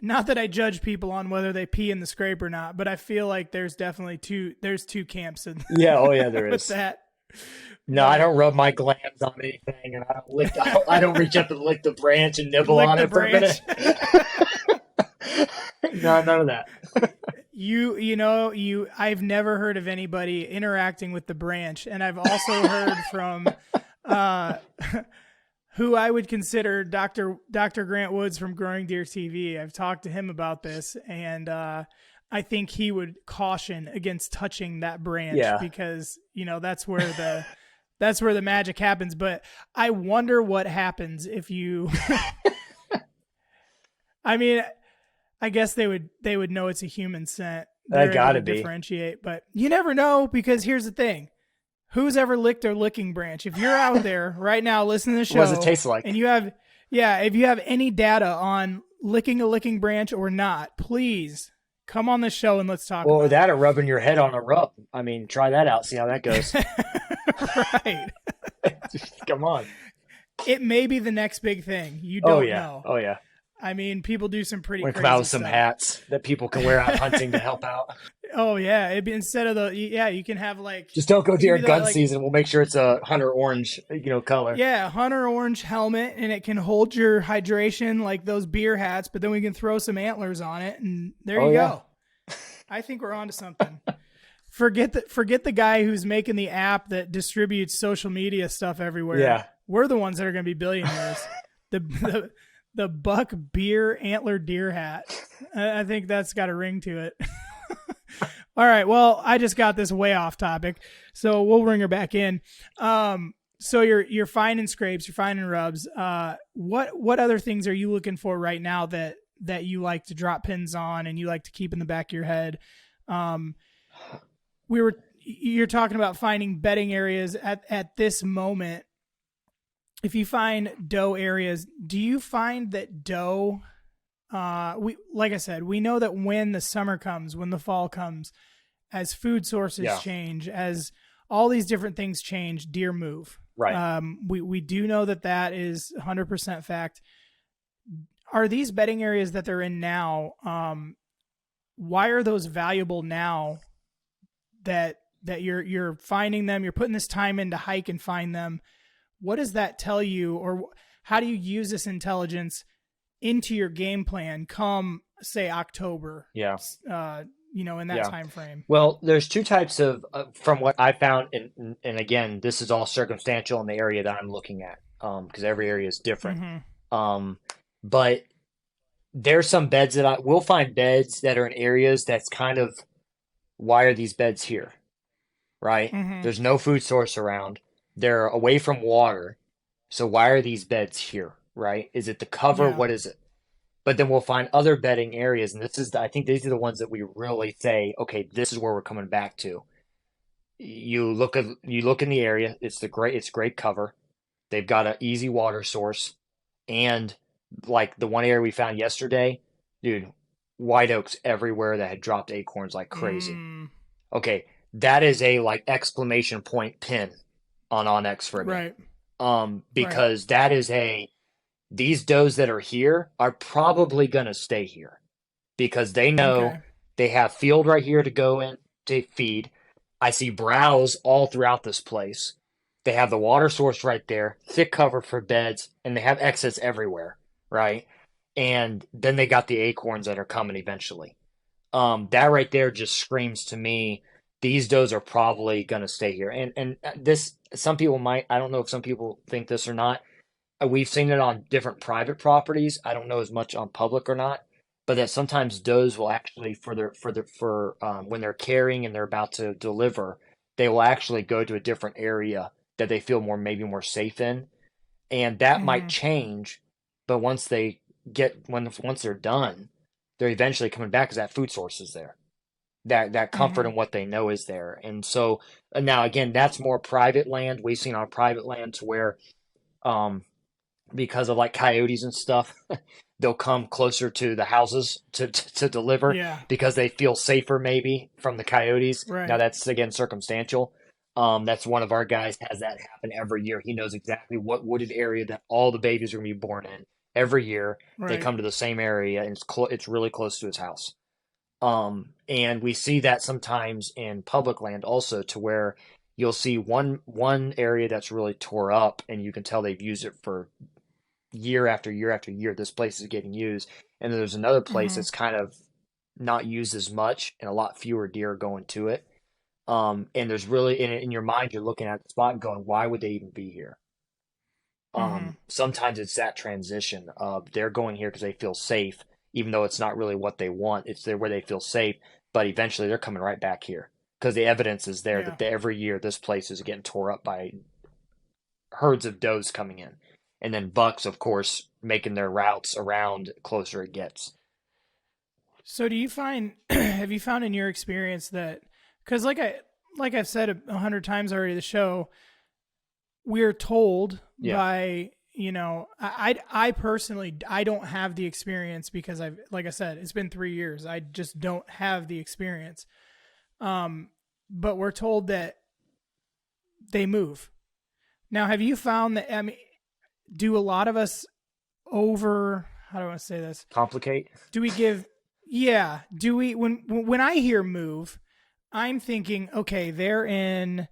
not that I judge people on whether they pee in the scrape or not, but I feel like there's definitely two camps in there is. with that. No, I don't rub my glands on anything, and I don't reach up and lick the branch and nibble on it for a minute. No, none of that. I've never heard of anybody interacting with the branch, and I've also heard from who I would consider Dr. Grant Woods from Growing Deer TV. I've talked to him about this, and I think he would caution against touching that branch because that's where the magic happens. But I wonder what happens if you. I mean, I guess they would know it's a human scent. That gotta be differentiate, but you never know, because here's the thing: who's ever licked a licking branch? If you're out there right now listening to the show, what does it taste like? And if you have any data on licking a licking branch or not, please come on the show and let's talk. Well, about or that, or rubbing your head on a rub. I mean, try that out. See how that goes. Right. Come on. It may be the next big thing. You don't know. Oh yeah. I mean, people do some pretty crazy come out with some stuff. Hats that people can wear out hunting to help out. Oh yeah, it'd be instead of you can have like, just don't go during gun season. We'll make sure it's a hunter orange, color. Yeah, hunter orange helmet, and it can hold your hydration like those beer hats. But then we can throw some antlers on it, and there you go. I think we're onto something. Forget the guy who's making the app that distributes social media stuff everywhere. Yeah, we're the ones that are going to be billionaires. The Buck Beer Antler Deer Hat. I think that's got a ring to it. All right. Well, I just got this way off topic, so we'll bring her back in. So you're finding scrapes, you're finding rubs. What other things are you looking for right now that you like to drop pins on and you like to keep in the back of your head? You're talking about finding bedding areas at this moment. If you find doe areas, do you find that doe, like I said, we know that when the summer comes, when the fall comes, as food sources change, as all these different things change, deer move. Right. We do know that is 100% fact. Are these bedding areas that they're in now, why are those valuable now that you're finding them, you're putting this time in to hike and find them? What does that tell you, or how do you use this intelligence into your game plan come, say, October? Yeah. In that time frame. Well, there's two types of, from what I found, and again, this is all circumstantial in the area that I'm looking at, because every area is different. But there's some beds that we'll find beds that are in areas that's kind of, why are these beds here? Right? There's no food source around. They're away from water. So why are these beds here? Right? Is it the cover? Yeah. What is it? But then we'll find other bedding areas, and I think these are the ones that we really say, okay, this is where we're coming back to. You look in the area, it's great cover. They've got an easy water source, and like the one area we found yesterday, dude, white oaks everywhere that had dropped acorns like crazy. Okay, that is a like exclamation point pin on Onyx for me. Right. Because that is these does that are here are probably going to stay here because they know they have field right here to go in to feed. I see browse all throughout this place. They have the water source right there, thick cover for beds, and they have exits everywhere, right? And then they got the acorns that are coming eventually. That right there just screams to me, these does are probably going to stay here. And this, some people might, I don't know if some people think this or not. We've seen it on different private properties. I don't know as much on public or not, but that sometimes does will actually when they're carrying and they're about to deliver, they will actually go to a different area that they feel maybe more safe in, and that might change. But once they're done, they're eventually coming back because that food source is there, that comfort in what they know is there. And so now again, that's more private land. We've seen on private land to where, because of like coyotes and stuff, they'll come closer to the houses to deliver because they feel safer maybe from the coyotes. Right. Now that's again circumstantial. That's one of our guys has that happen every year. He knows exactly what wooded area that all the babies are going to be born in every year. They come to the same area and it's really close to his house. And we see that sometimes in public land also, to where you'll see one area that's really tore up and you can tell they've used it for year after year after year. This place is getting used, and then there's another place that's kind of not used as much and a lot fewer deer going to it. And there's really in your mind, you're looking at the spot and going, why would they even be here? Sometimes it's that transition of they're going here because they feel safe, even though it's not really what they want. It's there where they feel safe, but eventually they're coming right back here because the evidence is there that every year this place is getting tore up by herds of does coming in. And then bucks, of course, making their routes around closer it gets. So do you find, have you found in your experience that, because like I've said 100 times already, the show, we're told by, I personally, I don't have the experience because like I said, it's been 3 years. I just don't have the experience. But we're told that they move. Now, have you found that, do a lot of us how do I want to say this? Complicate? Do we when I hear move, I'm thinking, okay, they're in,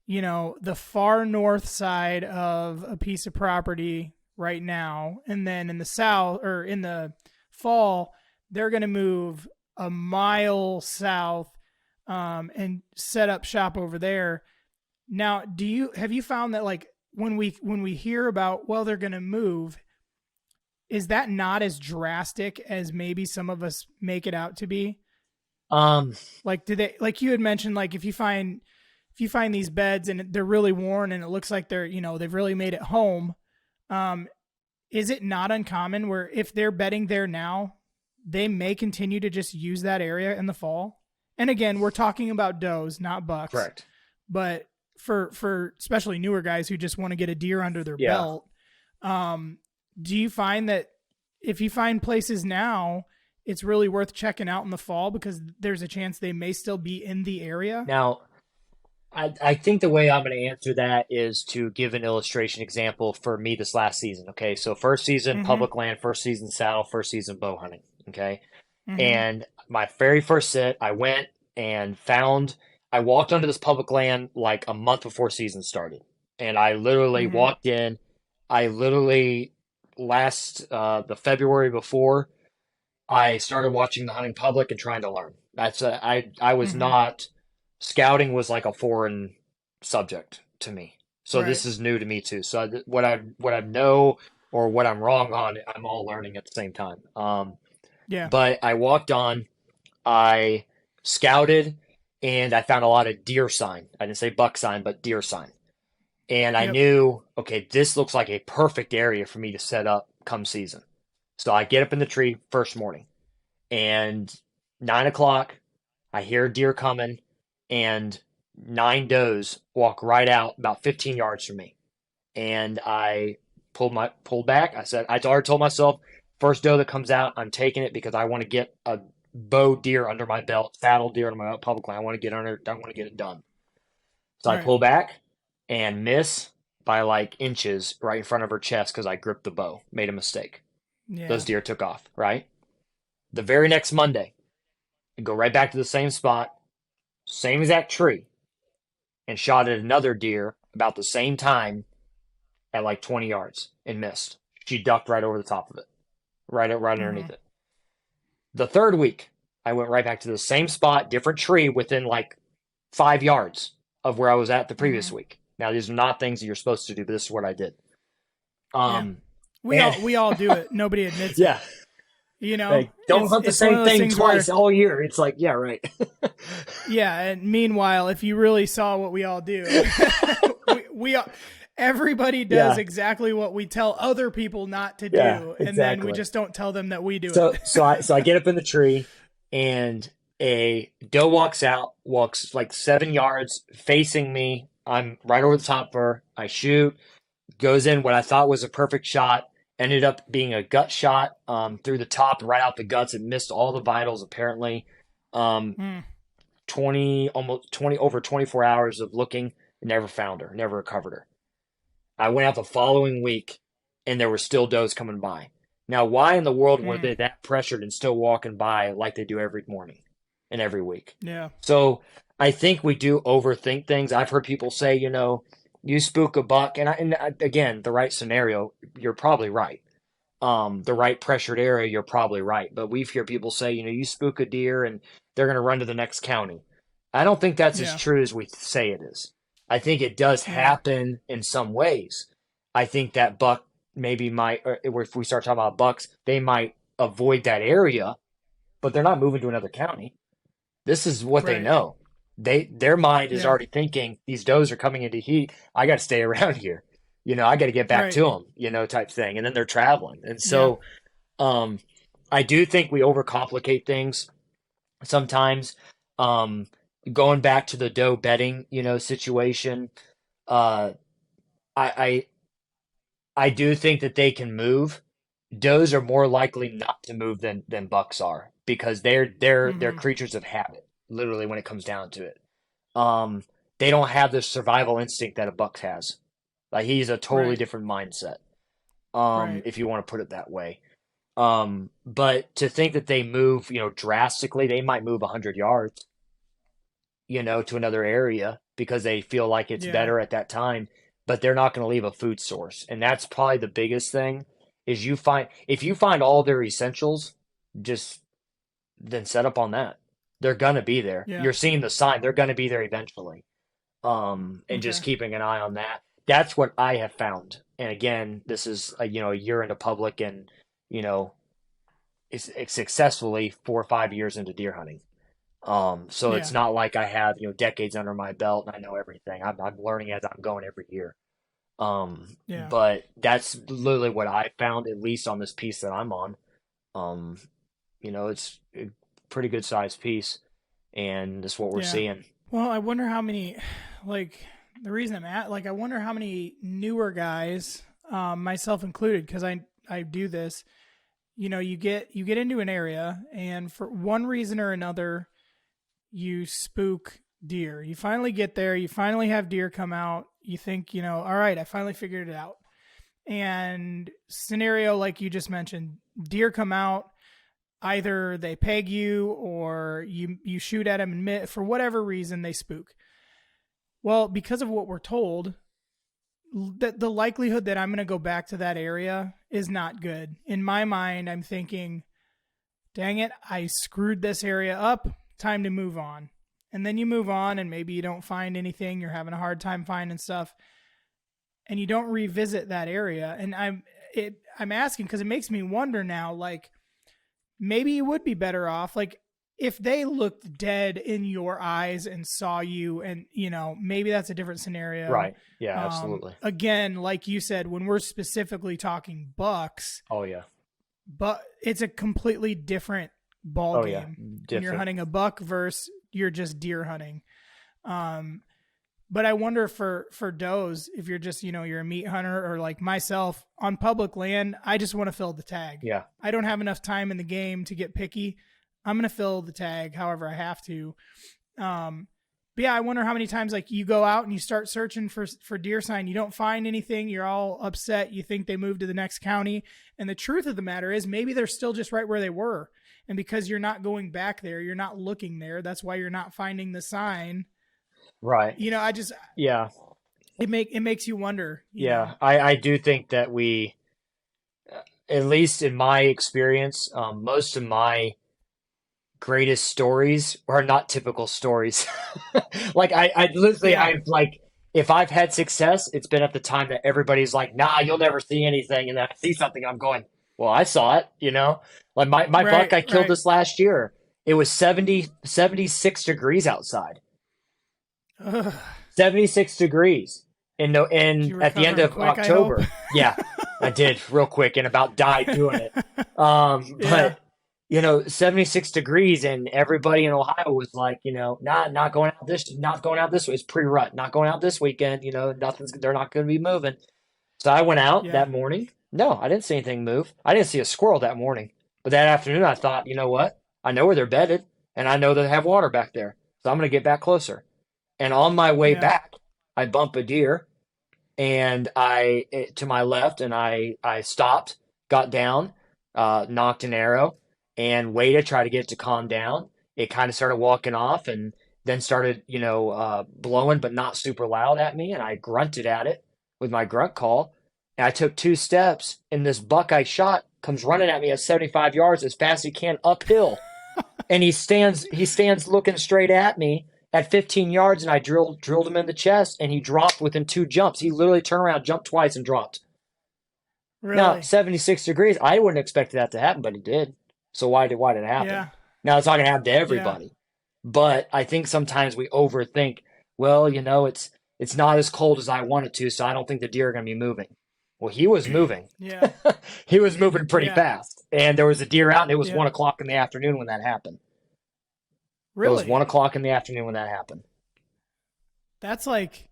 the far north side of a piece of property right now. And then in the south or in the fall, they're going to move a mile south, and set up shop over there. Now, have you found that like, when we hear about, well, they're going to move, is that not as drastic as maybe some of us make it out to be? Like, do they, like you had mentioned, like if you find these beds and they're really worn and it looks like they're, they've really made it home. Is it not uncommon where if they're bedding there now, they may continue to just use that area in the fall? And again, we're talking about does, not bucks. Correct. But for especially newer guys who just want to get a deer under their belt, do you find that if you find places now, it's really worth checking out in the fall because there's a chance they may still be in the area? Now, I think the way I'm going to answer that is to give an illustration example for me this last season. Okay, so first season public land, first season saddle, first season bow hunting. Okay, and my very first sit, I went and found, I walked onto this public land like a month before season started. And I literally Mm-hmm. walked in. I literally, the February before, I started watching the hunting public and trying to learn. I was Mm-hmm. not, scouting was like a foreign subject to me. So Right. this is new to me too. So what I know or what I'm wrong on, I'm all learning at the same time. Yeah. But I walked on, I scouted, and I found a lot of deer sign. I didn't say buck sign, but deer sign. And I Yep. knew, okay, this looks like a perfect area for me to set up come season. So I get up in the tree first morning, and 9 o'clock, I hear a deer coming, and 9 does walk right out about 15 yards from me. And I pulled back. I already told myself, first doe that comes out, I'm taking it because I want to get a bow deer under my belt, saddle deer under my belt publicly. I want to get it done. So I Right. pull back and miss by like inches right in front of her chest because I gripped the bow, made a mistake. Those Yeah. deer took off, right? The very next Monday, I go right back to the same spot, same exact tree, and shot at another deer about the same time at like 20 yards and missed. She ducked right over the top of it, right Mm-hmm. underneath it. The third week, I went right back to the same spot, different tree within like 5 yards of where I was at the previous Mm-hmm. week. Now, these are not things that you're supposed to do, but this is what I did. Yeah. Um, We and all do it. Nobody admits it. yeah, You know, like don't hunt the it's one same of those thing things twice where, all year. It's like, yeah, right. yeah. And meanwhile, if you really saw what we all do, we all, everybody does Yeah, exactly what we tell other people not to yeah, do, and then we exactly. just don't tell them that we do So it. I get up in the tree, and a doe walks out, walks like 7 yards facing me. I'm right over the top of her. I shoot, goes in what I thought was a perfect shot. Ended up being a gut shot through the top, right out the guts. It missed all the vitals apparently. Um, Mm, 20 over 24 hours of looking, never found her, never recovered her. I went out the following week, and there were still does coming by. Now, why in the world were mm, they that pressured and still walking by like they do every morning and every week? yeah. So I think we do overthink things. I've heard people say, you spook a buck, again, the right scenario, you're probably right. The right pressured area, you're probably right. But we've heard people say, you spook a deer and they're going to run to the next county. I don't think that's as Yeah. true as we say it is. I think it does Yeah. happen in some ways. I think that buck maybe might, or if we start talking about bucks, they might avoid that area, but they're not moving to another county. This is what they Right. know. Their mind is Yeah. already thinking these does are coming into heat. I got to stay around here. I got to get back Right. to them. Type thing. And then they're traveling, and Yeah. so um, I do think we overcomplicate things sometimes. Um, Going back to the doe bedding, situation, uh, I, I do think that they can move. Does are more likely not to move than bucks are because they're Mm-hmm. creatures of habit. Literally, when it comes down to it, um, they don't have the survival instinct that a buck has. Like he's a totally Right. different mindset. Right. If you want to put it that way. But to think that they move, drastically, they might move 100 yards, to another area because they feel like it's Yeah. better at that time, but they're not going to leave a food source. And that's probably the biggest thing is if you find all their essentials, just then set up on that. They're going to be there. Yeah. You're seeing the sign. They're going to be there eventually. And just Okay. keeping an eye on that. That's what I have found. And again, this is a year into public and, you know, it's successfully 4 or 5 years into deer hunting. So it's Yeah. not like I have, decades under my belt and I know everything. I'm learning as I'm going every year. Yeah. But that's literally what I found, at least on this piece that I'm on. Um, it's a pretty good sized piece, and that's what we're Yeah. seeing. Well, I wonder how many, like, the reason I'm at, like, I wonder how many newer guys, myself included, because I do this. You get into an area, and for one reason or another, you spook deer. You finally get there. You finally have deer come out. You think, all right, I finally figured it out. And scenario like you just mentioned, deer come out. either they peg you or you shoot at them and for whatever reason they spook. Well, because of what we're told, the likelihood that I'm going to go back to that area is not good. In my mind, I'm thinking, dang it, I screwed this area up. Time to move on. And then you move on and maybe you don't find anything. You're having a hard time finding stuff and you don't revisit that area. And I'm asking because it makes me wonder now, like, maybe you would be better off. Like, if they looked dead in your eyes and saw you and, maybe that's a different scenario. Right. Yeah, absolutely. Again, like you said, when we're specifically talking bucks. Oh, yeah. But it's a completely different ball game. Yeah. When you're hunting a buck versus you're just deer hunting. But I wonder for does, if you're just, you're a meat hunter or like myself on public land, I just want to fill the tag. Yeah. I don't have enough time in the game to get picky. I'm going to fill the tag however I have to. But yeah, I wonder how many times like you go out and you start searching for deer sign. You don't find anything. You're all upset. You think they moved to the next county. And the truth of the matter is maybe they're still just right where they were. And because you're not going back there, you're not looking there. That's why you're not finding the sign. Right. Yeah. It makes you wonder. I do think that we, at least in my experience, most of my greatest stories are not typical stories. Like I literally, I've like, if I've had success, it's been at the time that everybody's like, nah, you'll never see anything. And then I see something, I'm going, well, I saw it, like my buck I killed this last year. It was 76 degrees outside. Ugh. 76 degrees. And at the end of quick, October. Yeah, I did real quick and about died doing it. But 76 degrees and everybody in Ohio was like, not going out this way. It's pre-rut, not going out this weekend. They're not going to be moving. So I went out that morning. No, I didn't see anything move. I didn't see a squirrel that morning. But that afternoon I thought, you know what? I know where they're bedded and I know they have water back there. So I'm going to get back closer. And on my way back, I bump a deer and to my left and I stopped, got down, knocked an arrow and waited, try to get it to calm down. It kind of started walking off and then started, blowing, but not super loud at me. And I grunted at it with my grunt call. And I took 2 steps and this buck I shot comes running at me at 75 yards as fast as he can uphill. And he stands looking straight at me at 15 yards. And I drilled him in the chest and he dropped within 2 jumps. He literally turned around, jumped twice and dropped. Really? Now, 76 degrees, I wouldn't expect that to happen, but it did. So why did it happen? Yeah. Now it's not going to happen to everybody. Yeah. But I think sometimes we overthink, well, it's not as cold as I want it to, so I don't think the deer are going to be moving. Well, he was moving. Yeah. He was moving pretty fast. And there was a deer out and it was 1 o'clock in the afternoon when that happened. Really? It was 1 o'clock in the afternoon when that happened. That's like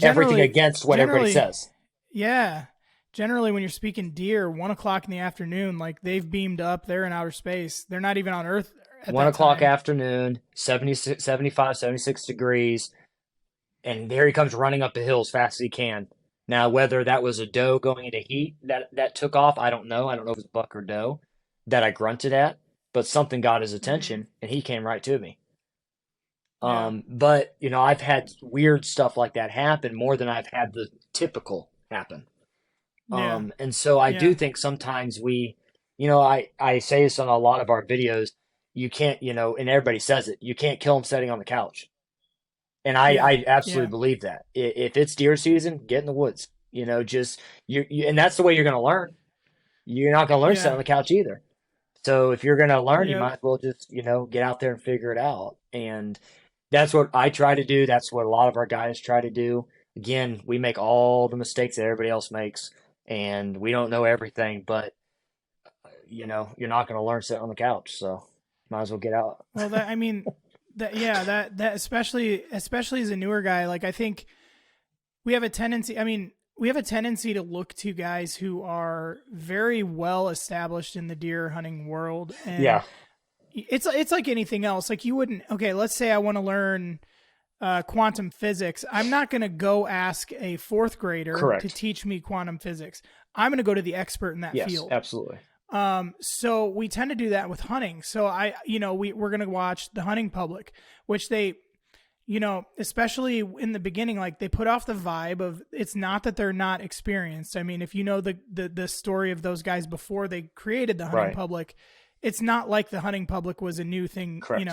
everything against what everybody says. Yeah. Generally, when you're speaking deer, 1 o'clock in the afternoon, like they've beamed up, they're in outer space. They're not even on Earth at 1 o'clock time. Afternoon, 76, 75, 76 degrees. And there he comes running up the hill as fast as he can. Now, whether that was a doe going into heat that took off, I don't know. I don't know if it was buck or doe that I grunted at, but something got his attention and he came right to me. Yeah. But, I've had weird stuff like that happen more than I've had the typical happen. Yeah. And so I do think sometimes we, I say this on a lot of our videos, you can't, and everybody says it, you can't kill them sitting on the couch. And I absolutely believe that. If it's deer season, get in the woods. Just you and that's the way you're going to learn. You're not going to learn sitting on the couch either. So if you're going to learn, you might as well just get out there and figure it out. And that's what I try to do. That's what a lot of our guys try to do. Again, we make all the mistakes that everybody else makes, and we don't know everything. But you're not going to learn sitting on the couch. So might as well get out. Well, that especially as a newer guy, like I think we have a tendency to look to guys who are very well established in the deer hunting world. And it's like anything else. Like you wouldn't, let's say I want to learn quantum physics. I'm not going to go ask a 4th grader to teach me quantum physics. I'm going to go to the expert in that field. Absolutely. So we tend to do that with hunting. So we're going to watch the hunting public, which they, especially in the beginning, like they put off the vibe of, it's not that they're not experienced. I mean, if you know the story of those guys before they created the hunting Right. public, it's not like the hunting public was a new thing, Correct.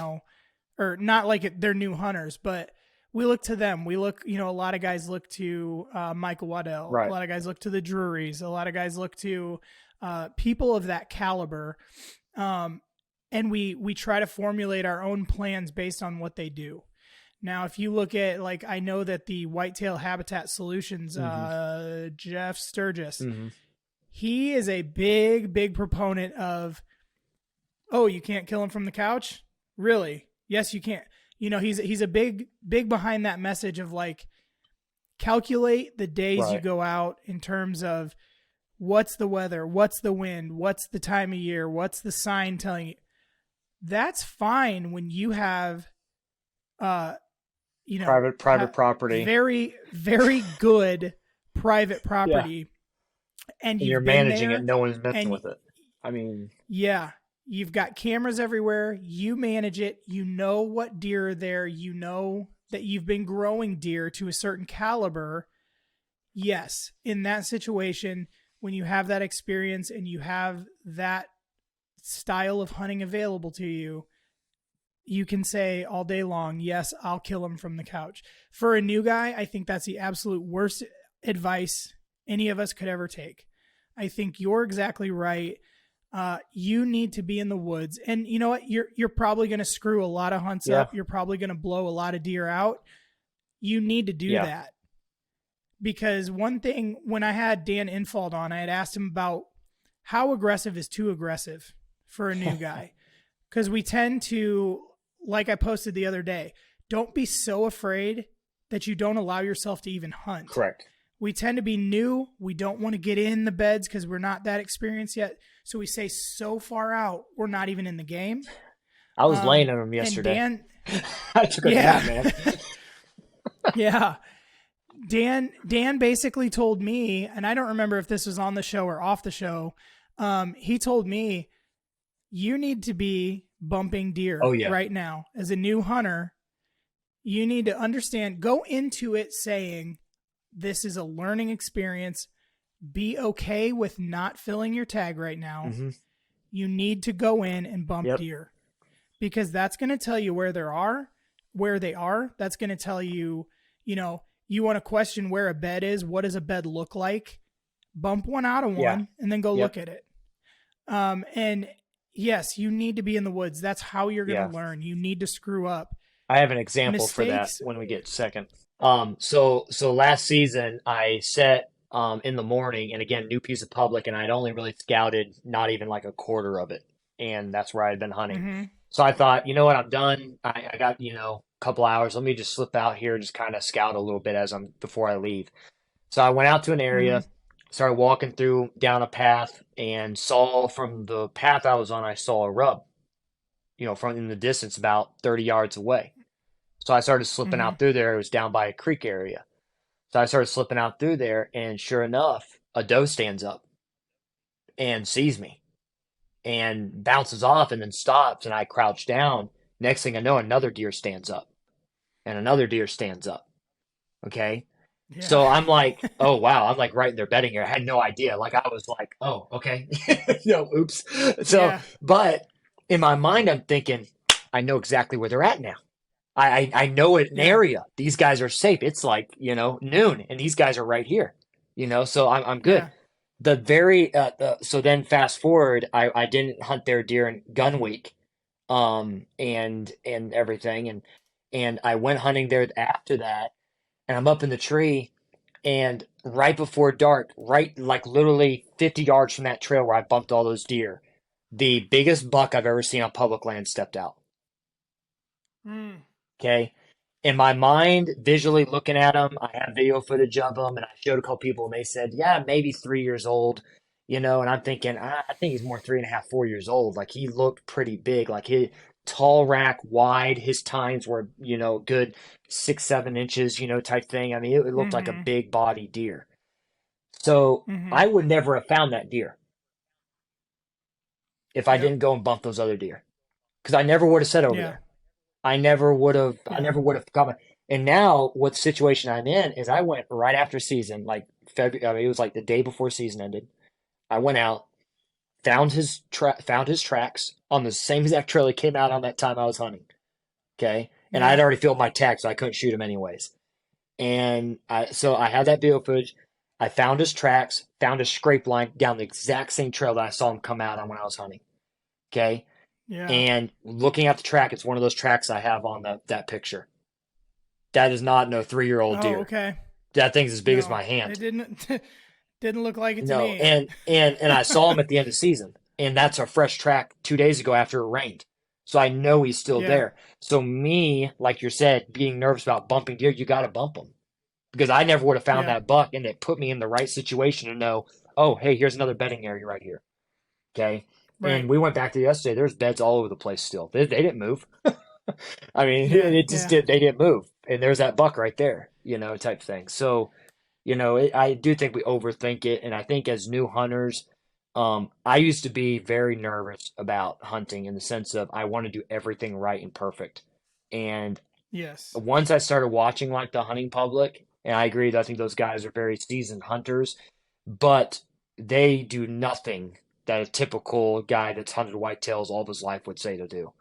or not like they're new hunters, but we look to them. We look, a lot of guys look to Michael Waddell. Right. A lot of guys look to the Drurys. A lot of guys look to people of that caliber. And we try to formulate our own plans based on what they do. Now, if you look at, like, I know that the Whitetail Habitat Solutions, Jeff Sturgis, he is a big proponent of, oh, you can't kill him from the couch? Really? Yes, you can't. He's a big behind that message of, like, calculate the days you go out in terms of what's the weather, what's the wind, what's the time of year, what's the sign telling you. That's fine when you have, private property, very, very good private property, and you're managing it. No one's messing with it. I mean, you've got cameras everywhere. You manage it. You know what deer are there. You know that you've been growing deer to a certain caliber. Yes, in that situation, when you have that experience and you have that style of hunting available to you, you can say all day long, yes, I'll kill him from the couch. For a new guy, I think that's the absolute worst advice any of us could ever take. I think you're exactly right. You need to be in the woods, and you know what? You're probably going to screw a lot of hunts up. You're probably going to blow a lot of deer out. You need to do that, because one thing, when I had Dan Infald on, I had asked him about how aggressive is too aggressive for a new guy, because we tend to, like I posted the other day, don't be so afraid that you don't allow yourself to even hunt. Correct. We tend to be new. We don't want to get in the beds because we're not that experienced yet. So we stay so far out, we're not even in the game. I was laying on them yesterday. And Dan, I took a nap, man. Dan basically told me, and I don't remember if this was on the show or off the show. He told me, you need to be bumping deer right now. As a new hunter, you need to understand, go into it saying, this is a learning experience. Be okay with not filling your tag right now. You need to go in and bump deer, because that's going to tell you where they are. That's going to tell you, you want to question where a bed is. What does a bed look like? Bump one out of one and then go look at it. And yes, you need to be in the woods. That's how you're going to learn. You need to screw up. I have an example for that when we get second. So last season I set in the morning, and again, new piece of public, and I'd only really scouted not even like a quarter of it, and that's where I'd been hunting. So I thought, you know what, I'm done. I got a couple hours. Let me just slip out here, just kind of scout a little bit before I leave. So I went out to an area, started walking down a path, and saw from the path I was on, I saw a rub, from in the distance about 30 yards away. So I started slipping out through there. It was down by a creek area. So I started slipping out through there, and sure enough, a doe stands up and sees me and bounces off and then stops, and I crouch down. Next thing I know, another deer stands up and another deer stands up. Okay. Yeah. So I'm like, oh, wow. I'm like right in their bedding area. I had no idea. Like, I was like, oh, okay. Oops. So, but in my mind, I'm thinking, I know exactly where they're at now. I know an area. These guys are safe. It's like, noon, and these guys are right here, so I'm good. Yeah. So then fast forward, I didn't hunt their deer in gun week, and everything. And I went hunting there after that, and I'm up in the tree, and right before dark, right, like literally 50 yards from that trail where I bumped all those deer, the biggest buck I've ever seen on public land stepped out. Okay. In my mind, visually looking at him, I have video footage of him, and I showed a couple people, and they said, yeah, maybe 3 years old, and I'm thinking, I think he's more 3.5, 4 years old. Like, he looked pretty big, like he tall rack, wide. His tines were, good 6-7 inches, type thing. I mean, it looked like a big body deer. So I would never have found that deer. if I didn't go and bump those other deer because I never would have sat over Yeah. there. I never would have. I Yeah. never would have come. And now, what the situation I'm in is, I went right after season, like February. I mean, it was like the day before season ended. I went out, found his tracks on the same exact trail he came out on that time I was hunting. Okay, and I Yeah. had already filled my tag, so I couldn't shoot him anyways. And I had that video footage. I found his tracks, found his scrape line down the exact same trail that I saw him come out on when I was hunting. Okay, Yeah. and looking at the track, it's one of those tracks I have on that picture. That is not no 3-year-old Oh, deer. okay. That thing's as big as No, my it hand. didn't look like it to No, me. and I saw him at the end of the season, and that's a fresh track 2 days ago after it rained. So I know he's still Yeah. there. So me, like you said, being nervous about bumping deer, you got to bump them because I never would have found Yeah. that buck, and it put me in the right situation to know, oh, hey, here's another bedding area right here. Okay, Right. and we went back to yesterday. There's beds all over the place still. They didn't move. I mean, Yeah. it just Yeah. did. They didn't move, and there's that buck right there, type thing. So, I do think we overthink it, and I think as new hunters, I used to be very nervous about hunting in the sense of I want to do everything right and perfect. And Yes. once I started watching like the hunting public, and I agree that I think those guys are very seasoned hunters, but they do nothing that a typical guy that's hunted whitetails all of his life would say to do.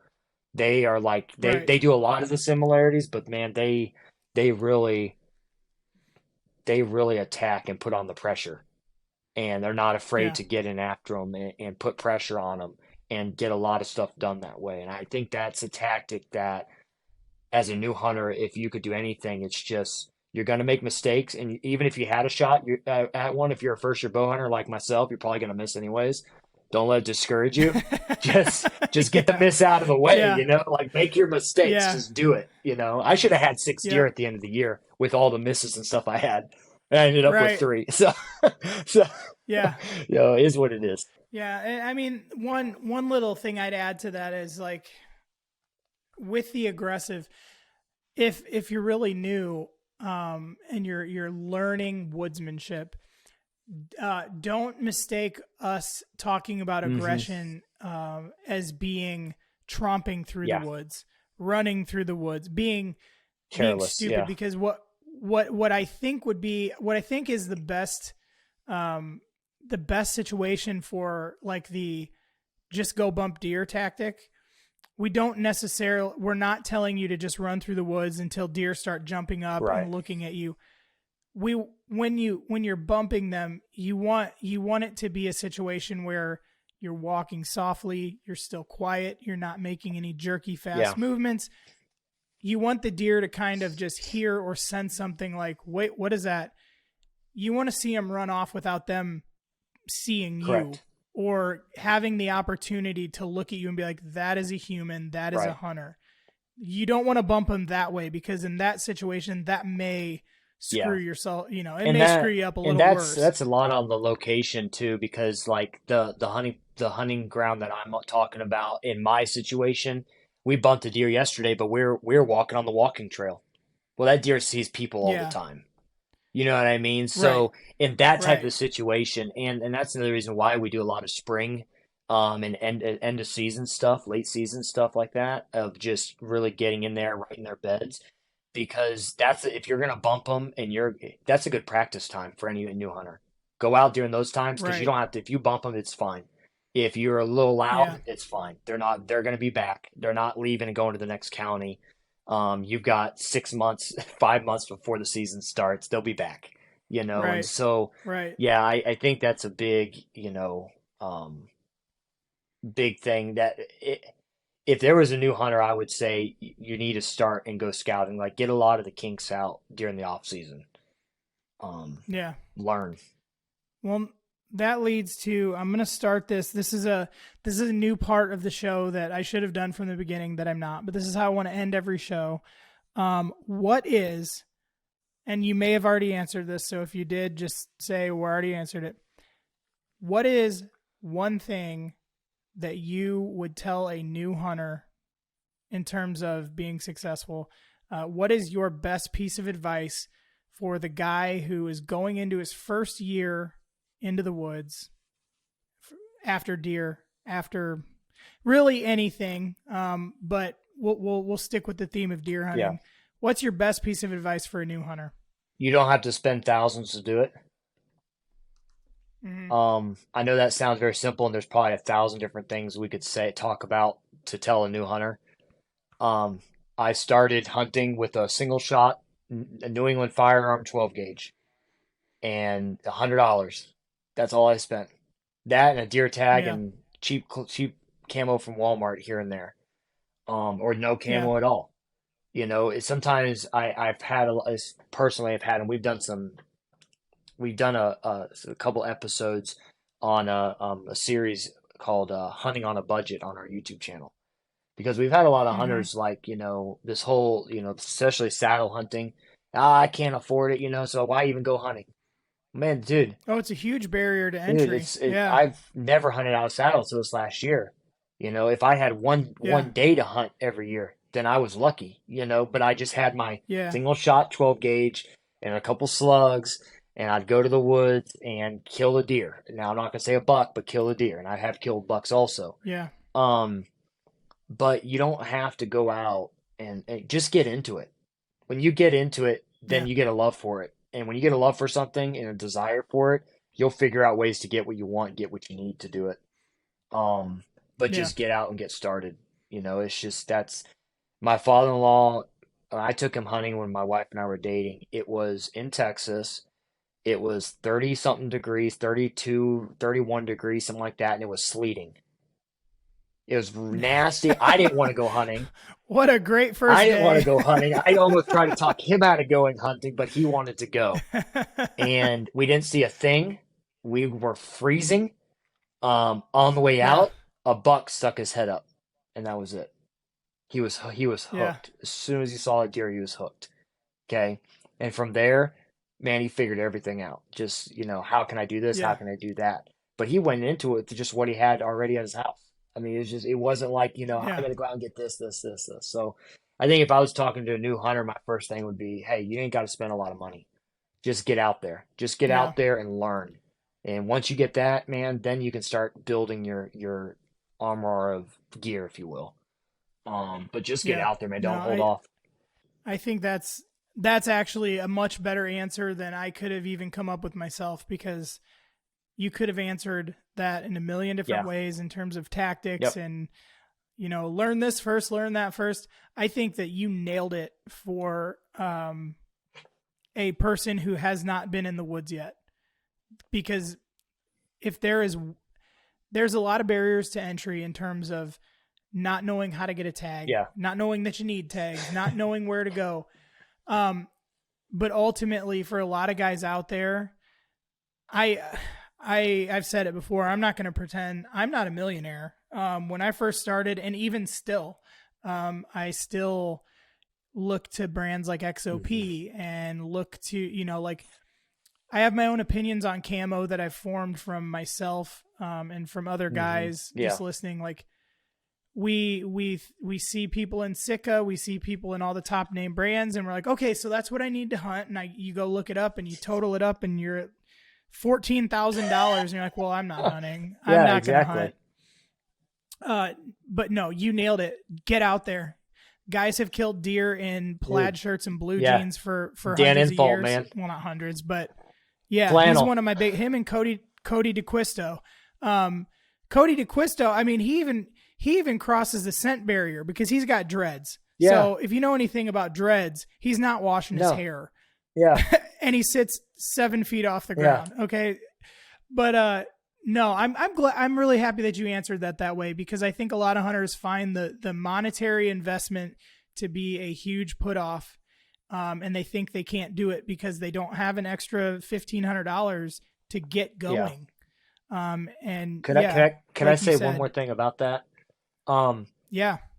They are like Right. they do a lot of the similarities, but man, they really they really attack and put on the pressure, and they're not afraid Yeah. to get in after them and put pressure on them and get a lot of stuff done that way. And I think that's a tactic that, as a new hunter, if you could do anything, it's just you're going to make mistakes, and even if you had a shot at one, if you're a first year bow hunter like myself, you're probably going to miss anyways. Don't let it discourage you. Just get the Yeah. miss out of the way, Yeah. like make your mistakes, Yeah. just do it. I should have had 6 deer Yep. at the end of the year with all the misses and stuff I had. And I ended up with Right. 3. So Yeah. it is what it is. Yeah. And I mean, one little thing I'd add to that is like with the aggressive, if you're really new, and you're learning woodsmanship, don't mistake us talking about aggression as being tromping through Yeah. the woods, running through the woods, being Careless. stupid. Yeah. Because what I think is the best situation for like the just go bump deer tactic. We're not telling you to just run through the woods until deer start jumping up Right. and looking at you. When you're bumping them, you want it to be a situation where you're walking softly, you're still quiet, you're not making any jerky fast movements. You want the deer to kind of just hear or sense something like, wait, what is that? You want to see them run off without them seeing Correct. you or having the opportunity to look at you and be like, that is a human, that is a Right. hunter. You don't want to bump them that way because in that situation, that may screw yourself, it may screw you up a little and worse. that's a lot on the location too, because like the hunting ground that I'm talking about in my situation, we bumped a deer yesterday, but we're walking on the walking trail. Well, that deer sees people all the time. You know what I mean? So in that type of situation, and that's another reason why we do a lot of spring, and end of season stuff, late season stuff like that, of just really getting in there, right in their beds, because if you're gonna bump them, that's a good practice time for any new hunter. Go out during those times because you don't have to. If you bump them, it's fine. If you're a little loud, it's fine. They're gonna be back. They're not leaving and going to the next county. You've got 6 months, 5 months before the season starts. They'll be back, and so, yeah, I think that's a big, big thing that if there was a new hunter, I would say you need to start and go scouting, like get a lot of the kinks out during the off season. Learn. Well, that leads to, I'm going to start this. This is a new part of the show that I should have done from the beginning that I'm not, but this is how I want to end every show. What is, and you may have already answered this, so if you did, just say we already answered it. What is one thing that you would tell a new hunter in terms of being successful? What is your best piece of advice for the guy who is going into his first year into the woods after deer after really anything. But we'll stick with the theme of deer hunting. Yeah. What's your best piece of advice for a new hunter? You don't have to spend thousands to do it. I know that sounds very simple, and there's probably 1,000 different things we could talk about to tell a new hunter. I started hunting with a single shot, a New England firearm 12 gauge, and $100. That's all I spent. That and a deer tag Yeah. and cheap camo from Walmart here and there, or no Yeah. camo at all. Sometimes I've had personally I've had, and we've done a couple episodes on a series called Hunting on a Budget on our YouTube channel, because we've had a lot of hunters like, this whole, especially saddle hunting. I can't afford it, so why even go hunting? Man, dude, Oh, it's a huge barrier to dude, entry. Yeah. I've never hunted out of saddle until this last year. If I had one day to hunt every year, then I was lucky, but I just had my Yeah. single shot 12 gauge and a couple slugs, and I'd go to the woods and kill a deer. Now, I'm not going to say a buck, but kill a deer. And I have killed bucks also. Yeah. But you don't have to go out and just get into it. When you get into it, then you get a love for it. And when you get a love for something and a desire for it, you'll figure out ways to get what you want, get what you need to do it. But just get out and get started. It's just, that's my father-in-law. I took him hunting when my wife and I were dating. It was in Texas. It was 30 something degrees, 32, 31 degrees, something like that. And it was sleeting. It was nasty. I didn't want to go hunting. What a great first I didn't day. want to go hunting. I almost tried to talk him out of going hunting, but he wanted to go. And we didn't see a thing. We were freezing. On the way out, a buck stuck his head up, and that was it. He was hooked. Yeah. As soon as he saw a deer, he was hooked. Okay? And from there, man, he figured everything out. Just, how can I do this? Yeah. How can I do that? But he went into it with just what he had already at his house. I mean, it wasn't like, I got to go out and get this. So I think if I was talking to a new hunter, my first thing would be, hey, you ain't got to spend a lot of money. Just get out there. Just get out there and learn. And once you get that, man, then you can start building your armor of gear, if you will. But just get out there, man. Don't hold off. I think that's actually a much better answer than I could have even come up with myself, because you could have answered that in a million different ways in terms of tactics and, learn this first, learn that first. I think that you nailed it for a person who has not been in the woods yet, because if there's a lot of barriers to entry in terms of not knowing how to get a tag, not knowing that you need tags, not knowing where to go. But ultimately, for a lot of guys out there, I've said it before, I'm not going to pretend I'm not a millionaire. When I first started, and even still, I still look to brands like XOP and look to, I have my own opinions on camo that I've formed from myself, and from other guys just listening. Like we see people in Sitka, we see people in all the top name brands, and we're like, okay, so that's what I need to hunt. And you go look it up and you total it up and you're at $14,000 and you're like, well, I'm not hunting. I'm not going to hunt. But no, you nailed it. Get out there. Guys have killed deer in plaid shirts and blue jeans for Dan hundreds of years. Man. Well, not hundreds, but yeah, Flannel. He's one of my him and Cody DeQuisto. Cody DeQuisto, I mean, he even crosses the scent barrier because he's got dreads. Yeah. So if you know anything about dreads, he's not washing his hair. Yeah. And he sits 7 feet off the ground. Yeah. Okay. But, no, I'm glad. I'm really happy that you answered that way, because I think a lot of hunters find the monetary investment to be a huge put off. And they think they can't do it because they don't have an extra $1,500 to get going. And can I say one more thing about that?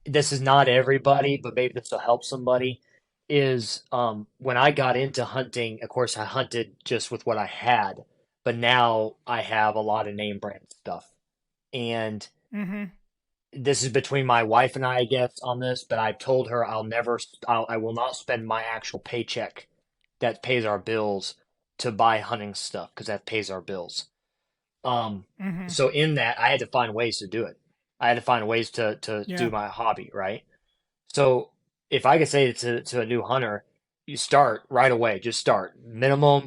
This is not everybody, but maybe this will help somebody. Is when I got into hunting, of course I hunted just with what I had, but now I have a lot of name brand stuff. And this is between my wife and I guess, on this, but I've told her I will not spend my actual paycheck that pays our bills to buy hunting stuff, because that pays our bills. So in that, I had to find ways to do it. I had to find ways to Yeah. do my hobby, right? So if I could say to a new hunter, you start right away. Just start minimal.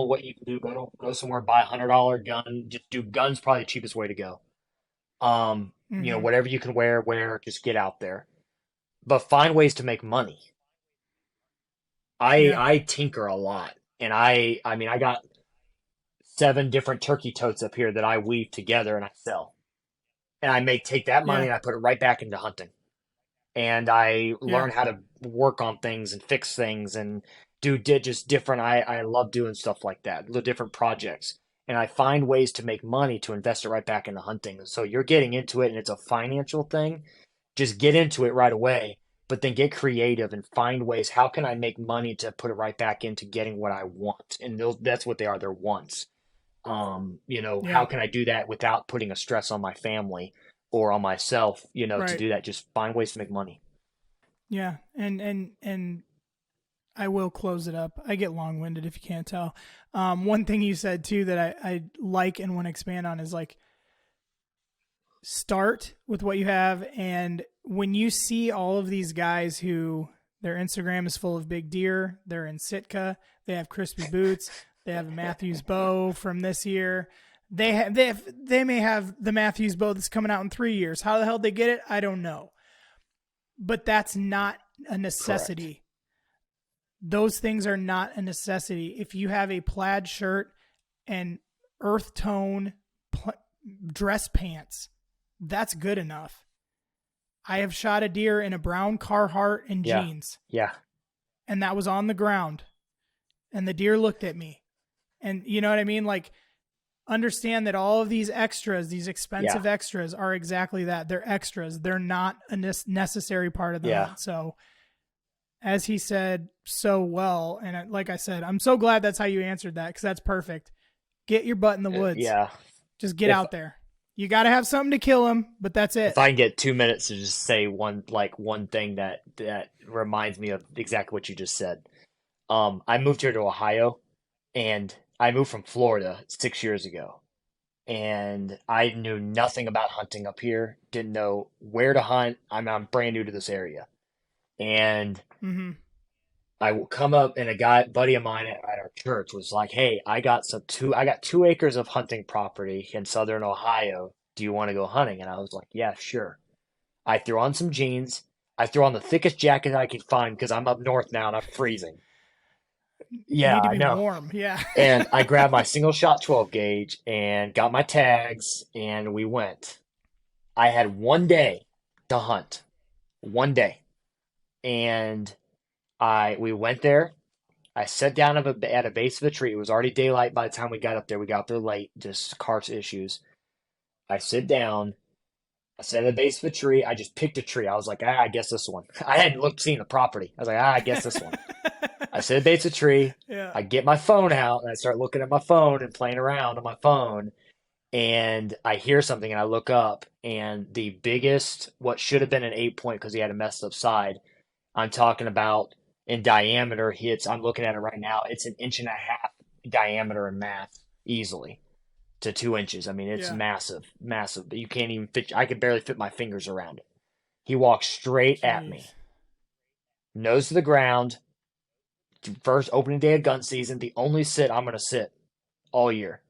What you can do, go somewhere, buy $100 gun. Just do guns. Probably the cheapest way to go. Hmm. Whatever you can wear. Just get out there, but find ways to make money. I Yeah. I tinker a lot, and I mean I got 7 different turkey totes up here that I weave together and I sell, and I may take that money Yeah. and I put it right back into hunting. And I Yeah. learn how to work on things and fix things and just different. I love doing stuff like that, the different projects. And I find ways to make money to invest it right back into hunting. So you're getting into it and it's a financial thing. Just get into it right away, but then get creative and find ways. How can I make money to put it right back into getting what I want? And that's what they are. They're wants. How Yeah. can I do that without putting a stress on my family or on myself, to Right. do that? Just find ways to make money. Yeah. And I will close it up. I get long winded if you can't tell. One thing you said too that I like and want to expand on is like start with what you have. And when you see all of these guys who their Instagram is full of big deer, they're in Sitka, they have crispy boots, they have a Matthews bow from this year. They may have the Matthews bow that's coming out in 3 years. How the hell they get it? I don't know. But that's not a Correct. necessity. Those things are not a necessity. If you have a plaid shirt and earth tone dress pants, that's good enough. I have shot a deer in a brown Carhartt and Yeah. jeans, Yeah. and that was on the ground, and the deer looked at me. And you know what I mean? Like, understand that all of these extras, these Yeah. expensive extras, are exactly that. They're extras. They're not a necessary part of the Yeah. hunt. So, as he said so well, and like I said, I'm so glad that's how you answered that because that's perfect. Get your butt in the woods. Yeah. Just get If out there. You got to have something to kill him, but that's if it. I can get 2 minutes to just say one thing that reminds me of exactly what you just said. I moved here to Ohio, and I moved from Florida 6 years ago, and I knew nothing about hunting up here. Didn't know where to hunt. I'm brand new to this area, and Mm-hmm. I will come up and buddy of mine at our church was like, "Hey, I got 2 acres of hunting property in southern Ohio. Do you want to go hunting?" And I was like, "Yeah, sure." I threw on some jeans. I threw on the thickest jacket I could find because I'm up north now and I'm freezing. You Yeah, need to I be know. warm. Yeah. And I grabbed my single shot 12 gauge and got my tags and we went. I had one day to hunt. One day. And I we went there. I sat down at a base of a tree. It was already daylight by the time we got up there. We got there late, just car issues. I sit down. I sat at the base of a tree. I just picked a tree. I was like, I guess this one. I hadn't seen the property. I was like, I guess this one. I sit at the base of a tree. Yeah. I get my phone out and I start looking at my phone and playing around on my phone. And I hear something and I look up and the biggest, what should have been an 8 point because he had a messed up side. I'm talking about in diameter hits. I'm looking at it right now. It's an inch and a half diameter in math easily to 2 inches. I mean, it's Yeah. massive, massive. But you can't even fit. I could barely fit my fingers around it. He walks straight at me, Jeez. nose to the ground. First opening day of gun season, the only sit I'm going to sit all year.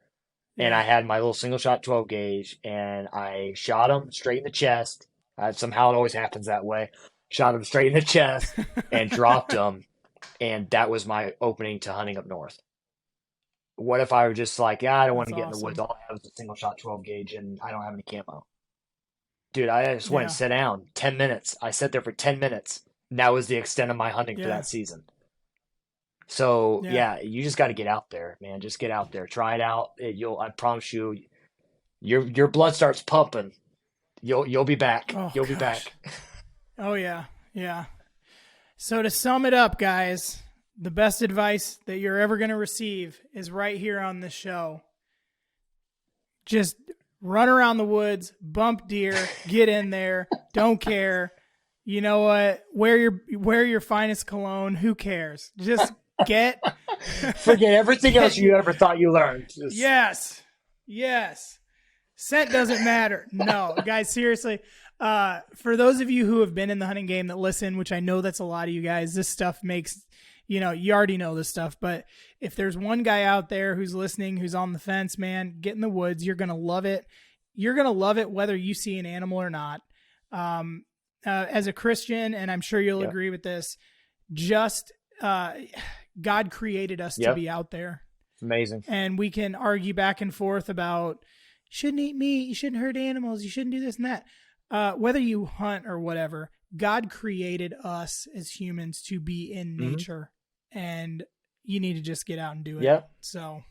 And Yeah. I had my little single shot 12 gauge, and I shot him straight in the chest. Somehow it always happens that way. Shot him straight in the chest and dropped him, and that was my opening to hunting up north. What if I were just like, yeah, I don't want That's to get in the woods. awesome. All I have is a single shot 12 gauge, and I don't have any camo. Dude, I just went and Yeah. sat down 10 minutes. I sat there for 10 minutes. And that was the extent of my hunting for Yeah. that season. So Yeah. yeah, you just got to get out there, man. Just get out there, try it out. I promise you, your blood starts pumping. You'll be back. Oh, You'll be gosh. back. Oh, yeah. Yeah. So to sum it up, guys, the best advice that you're ever going to receive is right here on this show. Just run around the woods, bump deer, get in there, don't care. You know what? Wear your finest cologne. Who cares? Just get Forget everything else you ever thought you learned. Yes. Yes. Scent doesn't matter. No, guys, seriously. For those of you who have been in the hunting game that listen, which I know that's a lot of you guys, this stuff makes, you already know this stuff. But if there's one guy out there who's listening, who's on the fence, man, get in the woods. You're going to love it. You're going to love it whether you see an animal or not. As a Christian, and I'm sure you'll agree with this, just God created us to be out there. Amazing. And we can argue back and forth about, you shouldn't eat meat, you shouldn't hurt animals, you shouldn't do this and that. Whether you hunt or whatever, God created us as humans to be in nature, and you need to just get out and do it. Yeah. So,